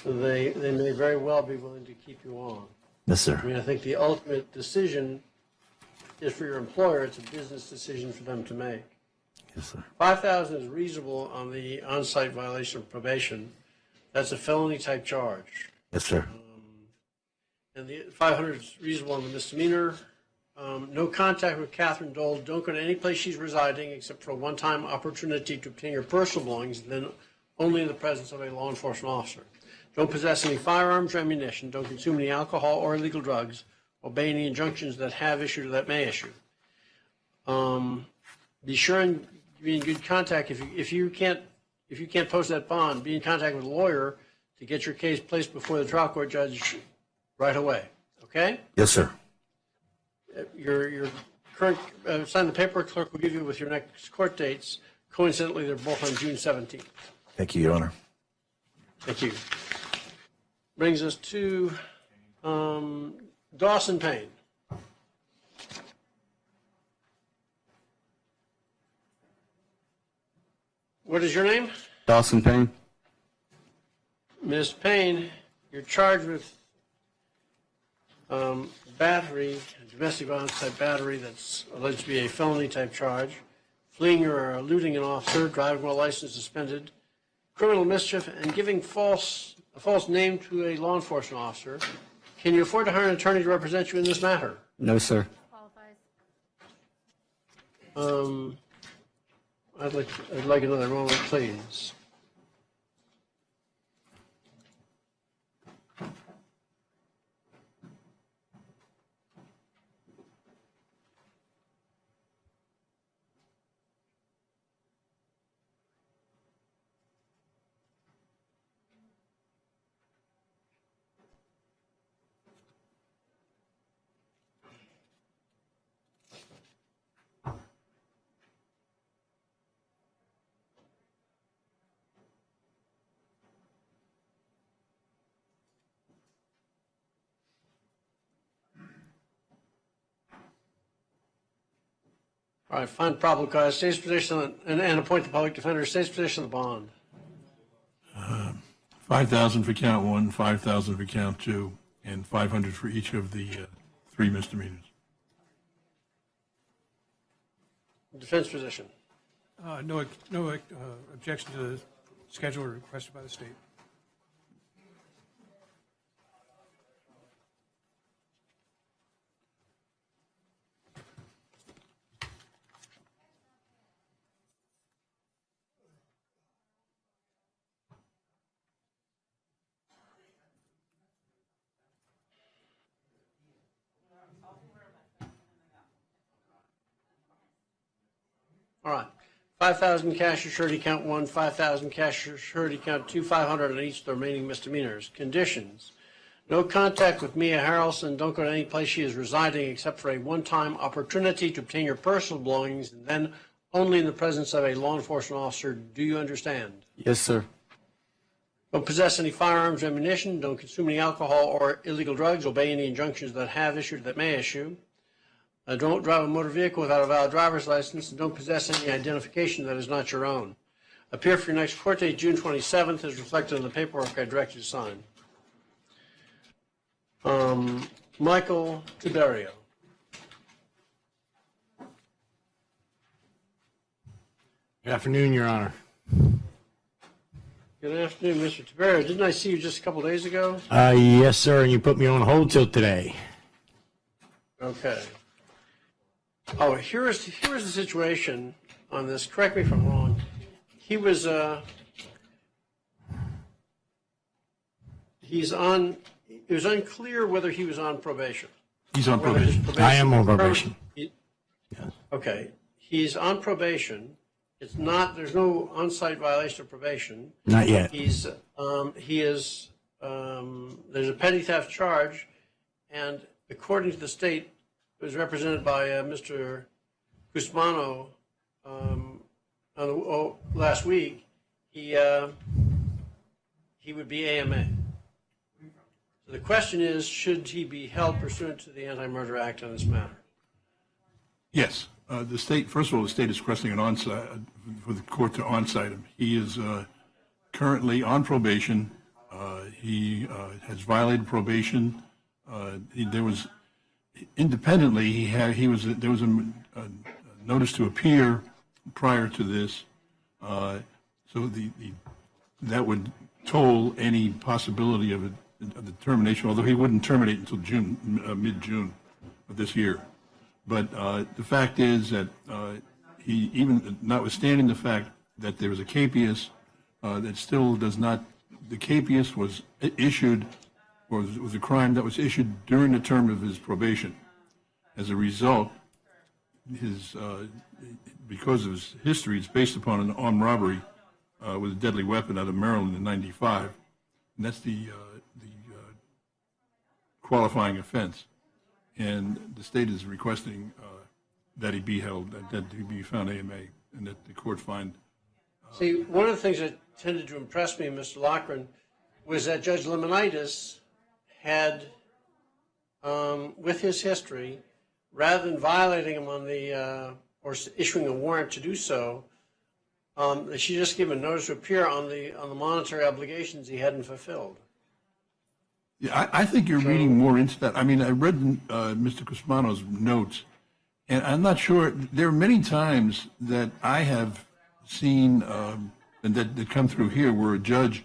they may very well be willing to keep you on. Yes, sir. I mean, I think the ultimate decision is for your employer. It's a business decision for them to make. Yes, sir. 5,000 is reasonable on the on-site violation of probation. That's a felony type charge. Yes, sir. And the 500 is reasonable on the misdemeanor. No contact with Catherine Dole. Don't go to any place she's residing except for a one-time opportunity to obtain your personal belongings, and then only in the presence of a law enforcement officer. Don't possess any firearms or ammunition. Don't consume any alcohol or illegal drugs. Obey any injunctions that have issued or that may issue. Be sure and be in good contact. If you can't post that bond, be in contact with a lawyer to get your case placed before the trial court judge right away. Okay? Yes, sir. Your current sign the paperwork clerk will give you with your next court dates. Coincidentally, they're both on June 17th. Thank you, Your Honor. Thank you. Brings us to Dawson Payne. What is your name? Dawson Payne. Ms. Payne, you're charged with battery, domestic violence type battery that's alleged to be a felony type charge, fleeing or eluding an officer, driving while license suspended, criminal mischief, and giving a false name to a law enforcement officer. Can you afford to hire an attorney to represent you in this matter? No, sir. I'd like another moment, please. All right, find probable cause, state's position, and appoint the public defender, state's position of the bond. 5,000 for count one, 5,000 for count two, and 500 for each of the three misdemeanors. Defense position. No objection to the schedule requested by the state. All right. 5,000 cash or surety count one, 5,000 cash or surety count two, 500 on each of the remaining misdemeanors. Conditions. No contact with Mia Harrelson. Don't go to any place she is residing except for a one-time opportunity to obtain your personal belongings, and then only in the presence of a law enforcement officer. Do you understand? Yes, sir. Don't possess any firearms or ammunition. Don't consume any alcohol or illegal drugs. Obey any injunctions that have issued or that may issue. Don't drive a motor vehicle without a valid driver's license, and don't possess any identification that is not your own. Appear for your next court date, June 27th, as reflected in the paperwork I direct you to sign. Michael Tiberio. Good afternoon, Your Honor. Good afternoon, Mr. Tiberio. Didn't I see you just a couple days ago? Yes, sir, and you put me on hold till today. Okay. Oh, here is the situation on this. Correct me if I'm wrong. He was it was unclear whether he was on probation. He's on probation. I am on probation. Okay. He's on probation. It's not, there's no on-site violation of probation. Not yet. He is, there's a petty theft charge, and according to the state, it was represented by Mr. Guzmano last week. He would be AMA. So the question is, should he be held pursuant to the Anti-Murder Act on this matter? Yes. The state, first of all, the state is requesting an on-site, for the court to on-site him. He is currently on probation. He has violated probation. There was independently, there was a notice to appear prior to this, so that would toll any possibility of the termination, although he wouldn't terminate until mid-June of this year. But the fact is that he, even notwithstanding the fact that there was a capias, that still does not, the capias was issued, or was a crime that was issued during the term of his probation. As a result, because of his history, it's based upon an armed robbery with a deadly weapon out of Maryland in '95, and that's the qualifying offense. And the state is requesting that he be held, that he be found AMA, and that the court find. See, one of the things that tended to impress me, Mr. Laquan, was that Judge Lemonitis had, with his history, rather than violating him on the, or issuing a warrant to do so, she just gave him a notice to appear on the monetary obligations he hadn't fulfilled. Yeah, I think you're reading more into that. I mean, I read Mr. Cusmano's notes, and I'm not sure. There are many times that I have seen, and that come through here, where a judge,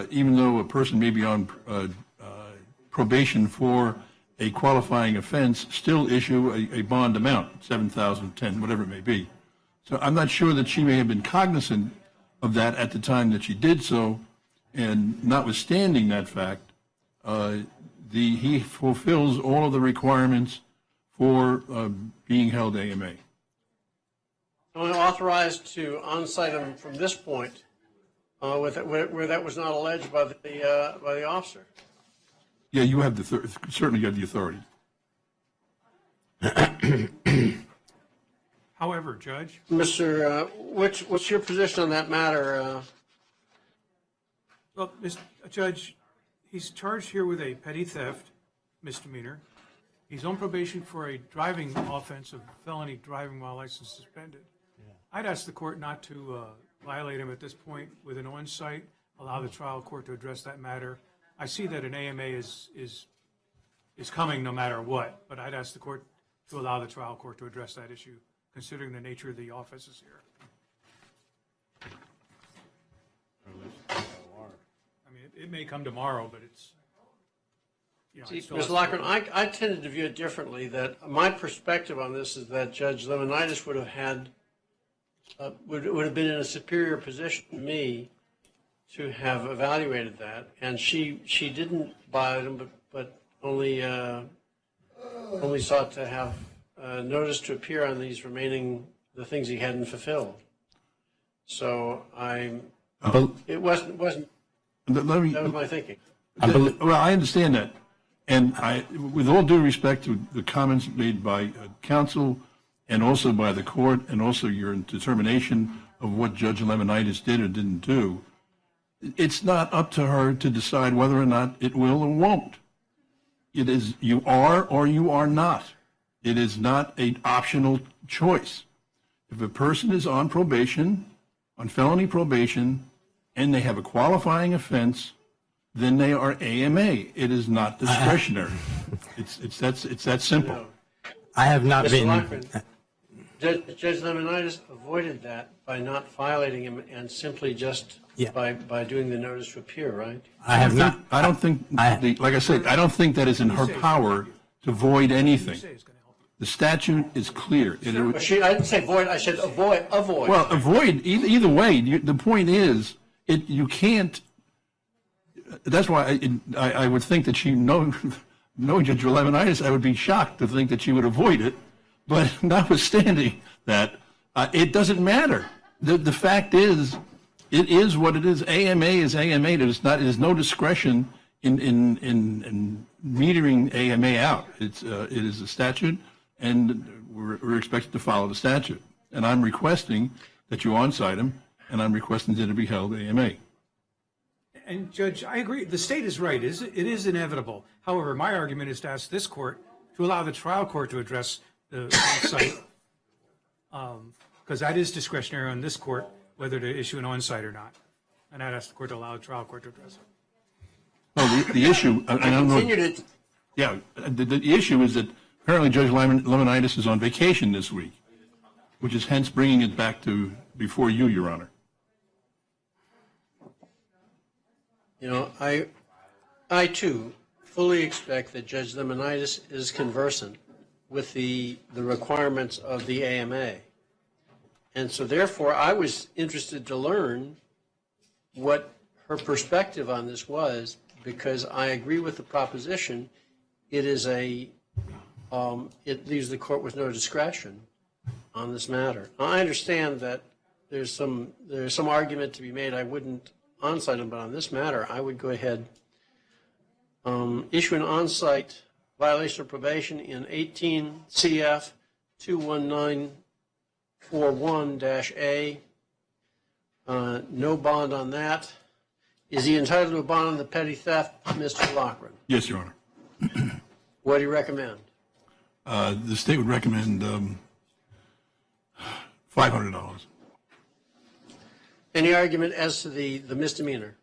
even though a person may be on probation for a qualifying offense, still issue a bond amount, $7,000, $10,000, whatever it may be. So I'm not sure that she may have been cognizant of that at the time that she did so, and notwithstanding that fact, he fulfills all of the requirements for being held AMA. Only authorized to on-site him from this point, where that was not alleged by the officer. Yeah, you have certainly got the authority. However, Judge. Mr. What's your position on that matter? Well, Judge, he's charged here with a petty theft misdemeanor, He's on probation for a driving offense of felony driving while license suspended. I'd ask the court not to violate him at this point with an on-site, allow the trial court to address that matter. I see that an AMA is coming no matter what, but I'd ask the court to allow the trial court to address that issue, considering the nature of the offices here. I mean, it may come tomorrow, but it's, you know. See, Ms. Laquan, I tended to view it differently, that my perspective on this is that Judge Lemonitis would have had, would have been in a superior position to me to have evaluated that, and she didn't buy them, but only sought to have notice to appear on these remaining, the things he hadn't fulfilled. So it wasn't that was my thinking. Well, I understand that. And with all due respect to the comments made by counsel and also by the court and also your determination of what Judge Lemonitis did or didn't do, it's not up to her to decide whether or not it will or won't. It is you are or you are not. It is not an optional choice. If a person is on probation, on felony probation, and they have a qualifying offense, then they are AMA. It is not discretionary. It's that simple. I have not Mr. been. Laquan, Judge Lemonitis avoided that by not violating him and simply just by doing the notice to appear, right? I have not. I don't think, like I said, I don't think that is in her power to void anything. The statute is clear. I didn't say void, I said avoid. Well, avoid, either way, the point is, you can't, that's why I would think that knowing Judge Lemonitis, I would be shocked to think that she would avoid it. But notwithstanding that, it doesn't matter. The fact is, it is what it is. AMA is AMA. There's no discretion in metering AMA out. It is a statute, and we're expected to follow the statute. And I'm requesting that you on-site him, and I'm requesting that it be held AMA. And Judge, I agree. The state is right. It is inevitable. However, my argument is to ask this court to allow the trial court to address the site, because that is discretionary on this court whether to issue an on-site or not. And I'd ask the court to allow the trial court to address it. Well, the issue, I don't know. Yeah, the issue is that apparently Judge Lemonitis is on vacation this week, which is hence bringing it back to before you, Your Honor. You know, I too fully expect that Judge Lemonitis is conversant with the requirements of the AMA. And so therefore, I was interested to learn what her perspective on this was, because I agree with the proposition. It is it leaves the court with no discretion on this matter. Now, I understand that there's some argument to be made. I wouldn't on-site him, but on this matter, I would go ahead, issue an on-site violation of probation in 18 CF 21941-A. No bond on that. Is he entitled to a bond on the petty theft, Mr. Laquan? Yes, Your Honor. What do you recommend? The state would recommend $500. Any argument as to the misdemeanor?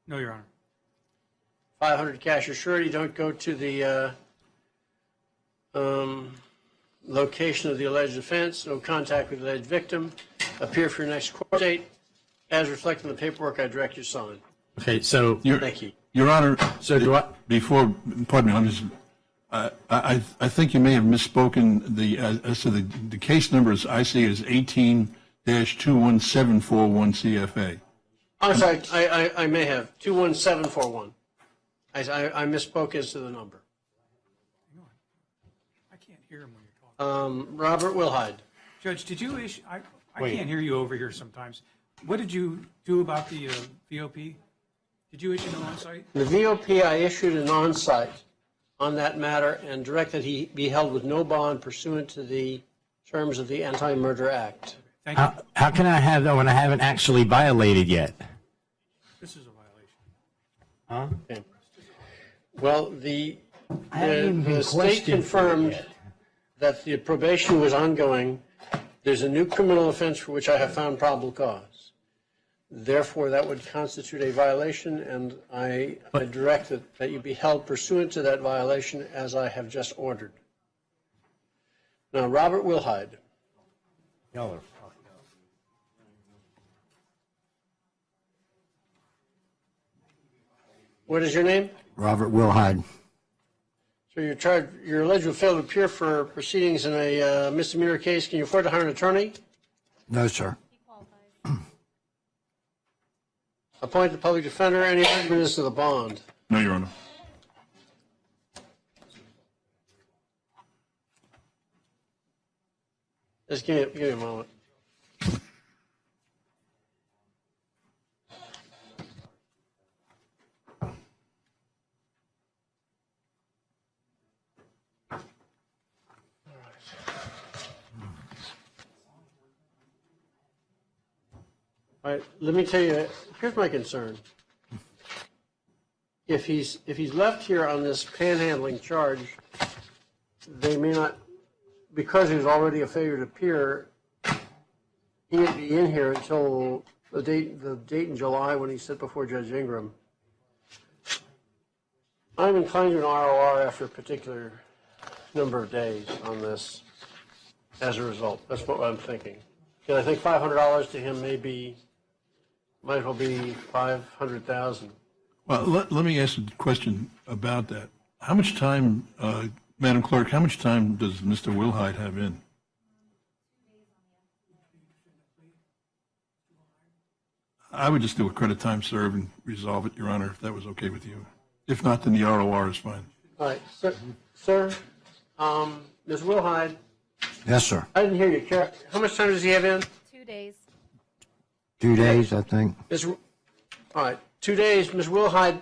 No, Your Honor. 500 cash or surety. Don't go to the location of the alleged offense. No contact with the alleged victim. Appear for your next court date. As reflected in the paperwork, I direct you sign. Okay, so thank you, Your Honor. So do I? Pardon me. I'm just. I think you may have misspoken. As to the case numbers, I see as 18-21741 CFA. I'm sorry. I may have 21741. I misspoke as to the number. I can't hear him when you're talking. Robert Wilhite. Judge, did you issue? I can't hear you over here sometimes. What did you do about the VOP? Did you issue an on-site? The VOP, I issued an on-site on that matter and directed he be held with no bond pursuant to the terms of the Anti-Murder Act. Thank you. How can I have that when I haven't actually violated yet? This is a violation. Huh? Okay. Well, I haven't even been The state questioned for it confirmed yet. that the probation was ongoing. There's a new criminal offense for which I have found probable cause. Therefore, that would constitute a violation, and I direct that you be held pursuant to that violation as I have just ordered. Now, Robert Wilhite. Y'all are. What is your name? Robert Wilhite. So you're alleged to have failed to appear for proceedings in a misdemeanor case. Can you afford to hire an attorney? No, sir. Appoint the public defender. Any argument as to the bond? No, Your Honor. Just give me a moment. All right, let me tell you, here's my concern. If he's left here on this panhandling charge, they may not, because he was already a failure to appear, he would be in here until the date in July when he sit before Judge Ingram. I'm inclined to an ROR after a particular number of days on this as a result. That's what I'm thinking. Because I think $500 to him might as well be $500,000. Well, let me ask a question about that. How much time, Madam Clerk, how much time does Mr. Wilhite have in? I would just do a credit time serve and resolve it, Your Honor, if that was okay with you. If not, then the ROR is fine. All right, sir, Ms. Wilhite, Yes, sir. I didn't hear you. How much time does he have in? 2 days. 2 days, I think. All right, 2 days. Ms. Wilhite,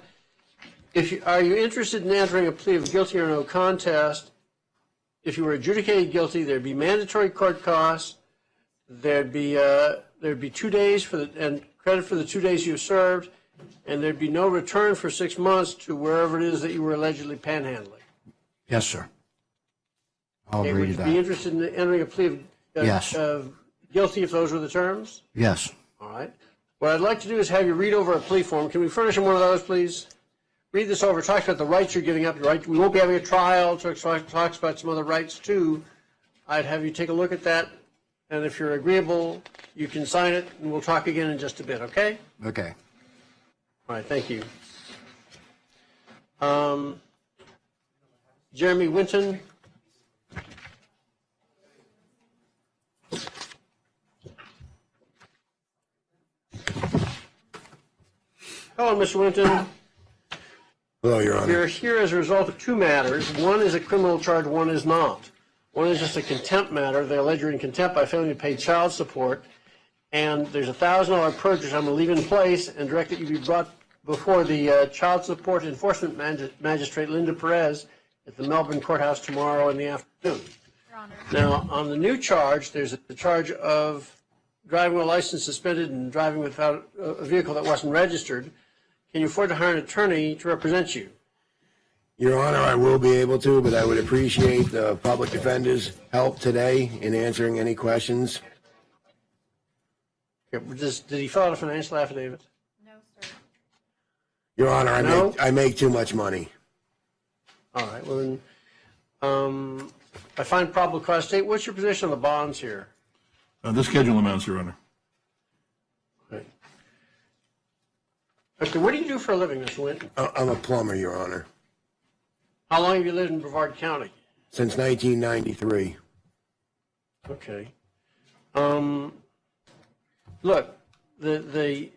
are you interested in entering a plea of guilty or no contest? If you were adjudicated guilty, there'd be mandatory court costs. There'd be 2 days and credit for the 2 days you served, and there'd be no return for 6 months to wherever it is that you were allegedly panhandling. Yes, sir. I'll Okay, agree would to you be that. interested in entering a plea Yes. of guilty if those were the terms? Yes. All right. What I'd like to do is have you read over a plea form. Can we furnish him one of those, please? Read this over. It talks about the rights you're giving up. Right? We won't be having a trial. It talks about some other rights, too. I'd have you take a look at that, and if you're agreeable, you can sign it, and we'll talk again in just a bit, okay? Okay. All right, thank you. Jeremy Winton. Hello, Mr. Winton. Hello, Your Honor. You're here as a result of two matters. One is a criminal charge, one is not. One is just a contempt matter. They allege you're in contempt by failing to pay child support, and there's a $1,000 purge which I'm going to leave in place and direct that you be brought before the Child Support Enforcement Magistrate, Linda Perez, at the Melbourne Courthouse tomorrow in the afternoon. Your Honor. Now, on the new charge, there's a charge of driving with a license suspended and driving without a vehicle that wasn't registered. Can you afford to hire an attorney to represent you? Your Honor, I will be able to, but I would appreciate the public defender's help today in answering any questions. Okay, did he fill out a financial affidavit? No, sir. Your Honor, No? I make too much money. All right, well then, I find probable cause state. What's your position on the bonds here? The schedule amounts, Your Honor. Okay. Okay, what do you do for a living, Mr. Winton? I'm a plumber, Your Honor, How long have you lived in Brevard County? since 1993. Okay. Look, the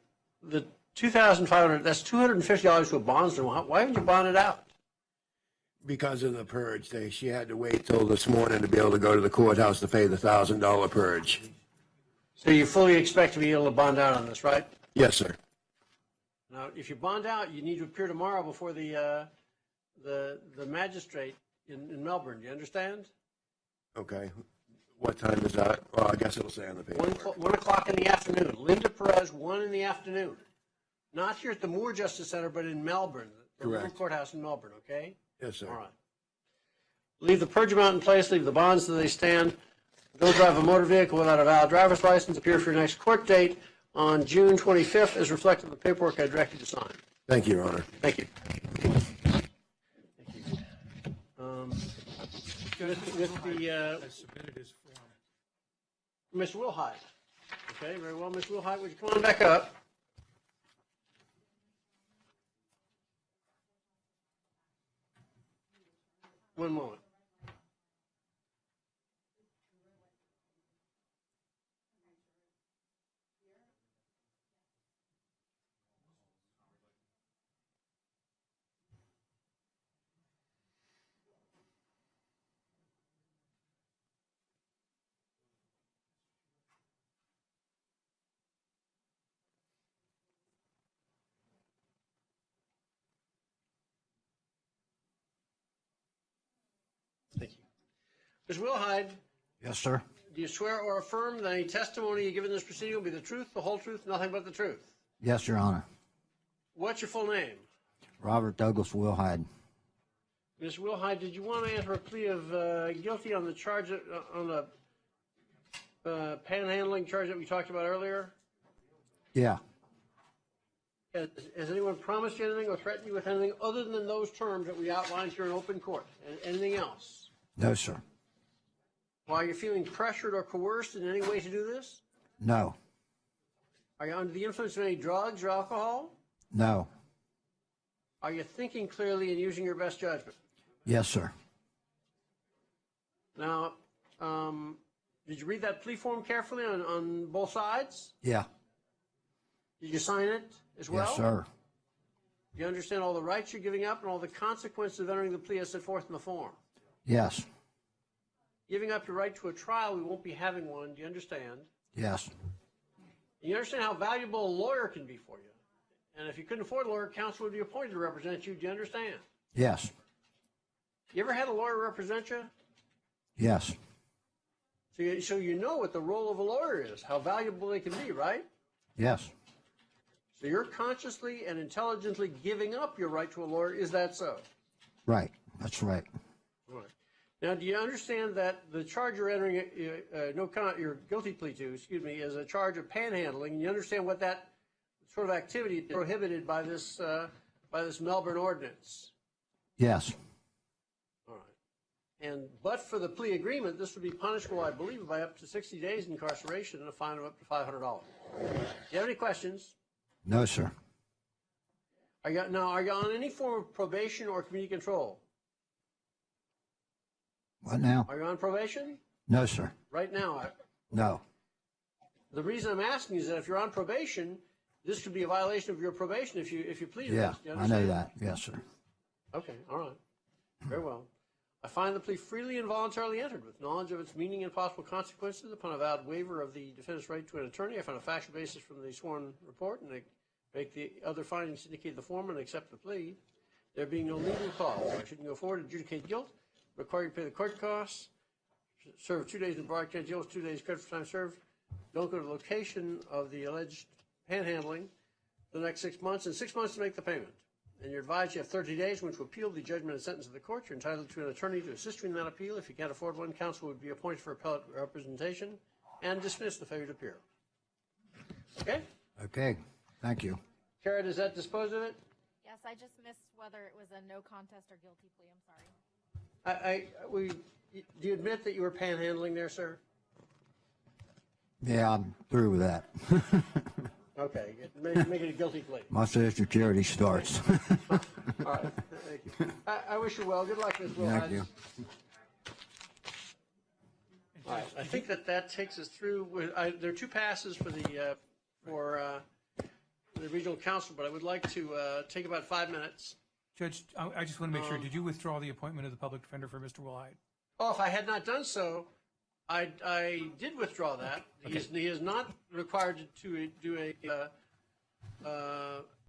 $2,500, that's $250 to a bondsman. Why haven't you bonded out? Because of the purge, she had to wait till this morning to be able to go to the courthouse to pay the $1,000 purge. So you fully expect to be able to bond out on this, right? Yes, sir. Now, if you bond out, you need to appear tomorrow before the magistrate in Melbourne. Do you understand? Okay. What time is that? Well, I guess it'll say on the paper. 1 o'clock in the afternoon. Linda Perez, 1 in the afternoon. Not here at the Moore Justice Center, but in Melbourne, the Correct. Melbourne Courthouse in Melbourne, okay? Yes, sir. All right. Leave the purge amount in place, leave the bonds as they stand. Don't drive a motor vehicle without a valid driver's license. Appear for your next court date on June 25th as reflected in the paperwork I direct you to sign. Thank you, Your Honor. Thank you. With the, I submitted his form. Mr. Wilhite. Okay, very well, Ms. Wilhite, would you come on back up? One moment. Thank you. Ms. Wilhite, Yes, sir. do you swear or affirm that any testimony you give in this proceeding will be the truth, the whole truth, nothing but the truth? Yes, Your Honor. What's your full name? Robert Douglas Wilhite. Ms. Wilhite, did you want to enter a plea of guilty on the charge, on the panhandling charge that we talked about earlier? Yeah. Has anyone promised you anything or threatened you with anything other than those terms that we outlined here in open court? Anything else? No, sir. While you're feeling pressured or coerced in any way to do this? No. Are you under the influence of any drugs or alcohol? No. Are you thinking clearly and using your best judgment? Yes, sir. Now, did you read that plea form carefully on both sides? Yeah. Did you sign it as well? Yes, sir. Do you understand all the rights you're giving up and all the consequences of entering the plea as set forth in the form? Yes. Giving up your right to a trial, we won't be having one. Do you understand? Yes. You understand how valuable a lawyer can be for you. And if you couldn't afford a lawyer, counsel would be appointed to represent you. Do you understand? Yes. You ever had a lawyer represent you? Yes. So you know what the role of a lawyer is, how valuable they can be, right? Yes. So you're consciously and intelligently giving up your right to a lawyer. Is that so? Right. That's right. All right. Now, do you understand that the charge you're entering, your guilty plea to, is a charge of panhandling? And you understand what that sort of activity is prohibited by this Melbourne ordinance? Yes. All right. But for the plea agreement, this would be punishable, I believe, by up to 60 days incarceration and a fine of up to $500. Do you have any questions? No, sir. Are you on any form of probation or community control? What now? Are you on probation? No, sir. Right now. No. The reason I'm asking is that if you're on probation, this could be a violation of your probation if you plead. Yeah, Do you I know understand? that. Yes, sir. Okay, all right. Very well. I find the plea freely and voluntarily entered with knowledge of its meaning and possible consequences upon a valid waiver of the defendant's right to an attorney. I find a factual basis from the sworn report and make the other findings indicate the form and accept the plea. There being no legal cause, I shouldn't go forward to adjudicate guilt, require you to pay the court costs, serve 2 days in Broward County Jail, 2 days credit for time served. Don't go to the location of the alleged panhandling for the next 6 months, and 6 months to make the payment. And you're advised you have 30 days when to appeal the judgment and sentence of the court. You're entitled to an attorney to assist you in that appeal. If you can't afford one, counsel would be appointed for appellate representation and dismiss the failure to appear. Okay? Okay. Thank you. Kara, does that dispose of it? Yes, I just missed whether it was a no contest or guilty plea. I'm sorry. Do you admit that you were panhandling there, sir? Yeah, I'm through with that. Okay, make it a guilty plea. My sister charity starts. All right, thank you. I wish you well. Good luck, Ms. Wilhite. Thank you. All right, I think that takes us through. There are 2 passes for the regional council, but I would like to take about 5 minutes. Judge, I just want to make sure, did you withdraw the appointment of the public defender for Mr. Wilhite? Oh, if I had not done so, I did withdraw that. Okay. He is not required to do a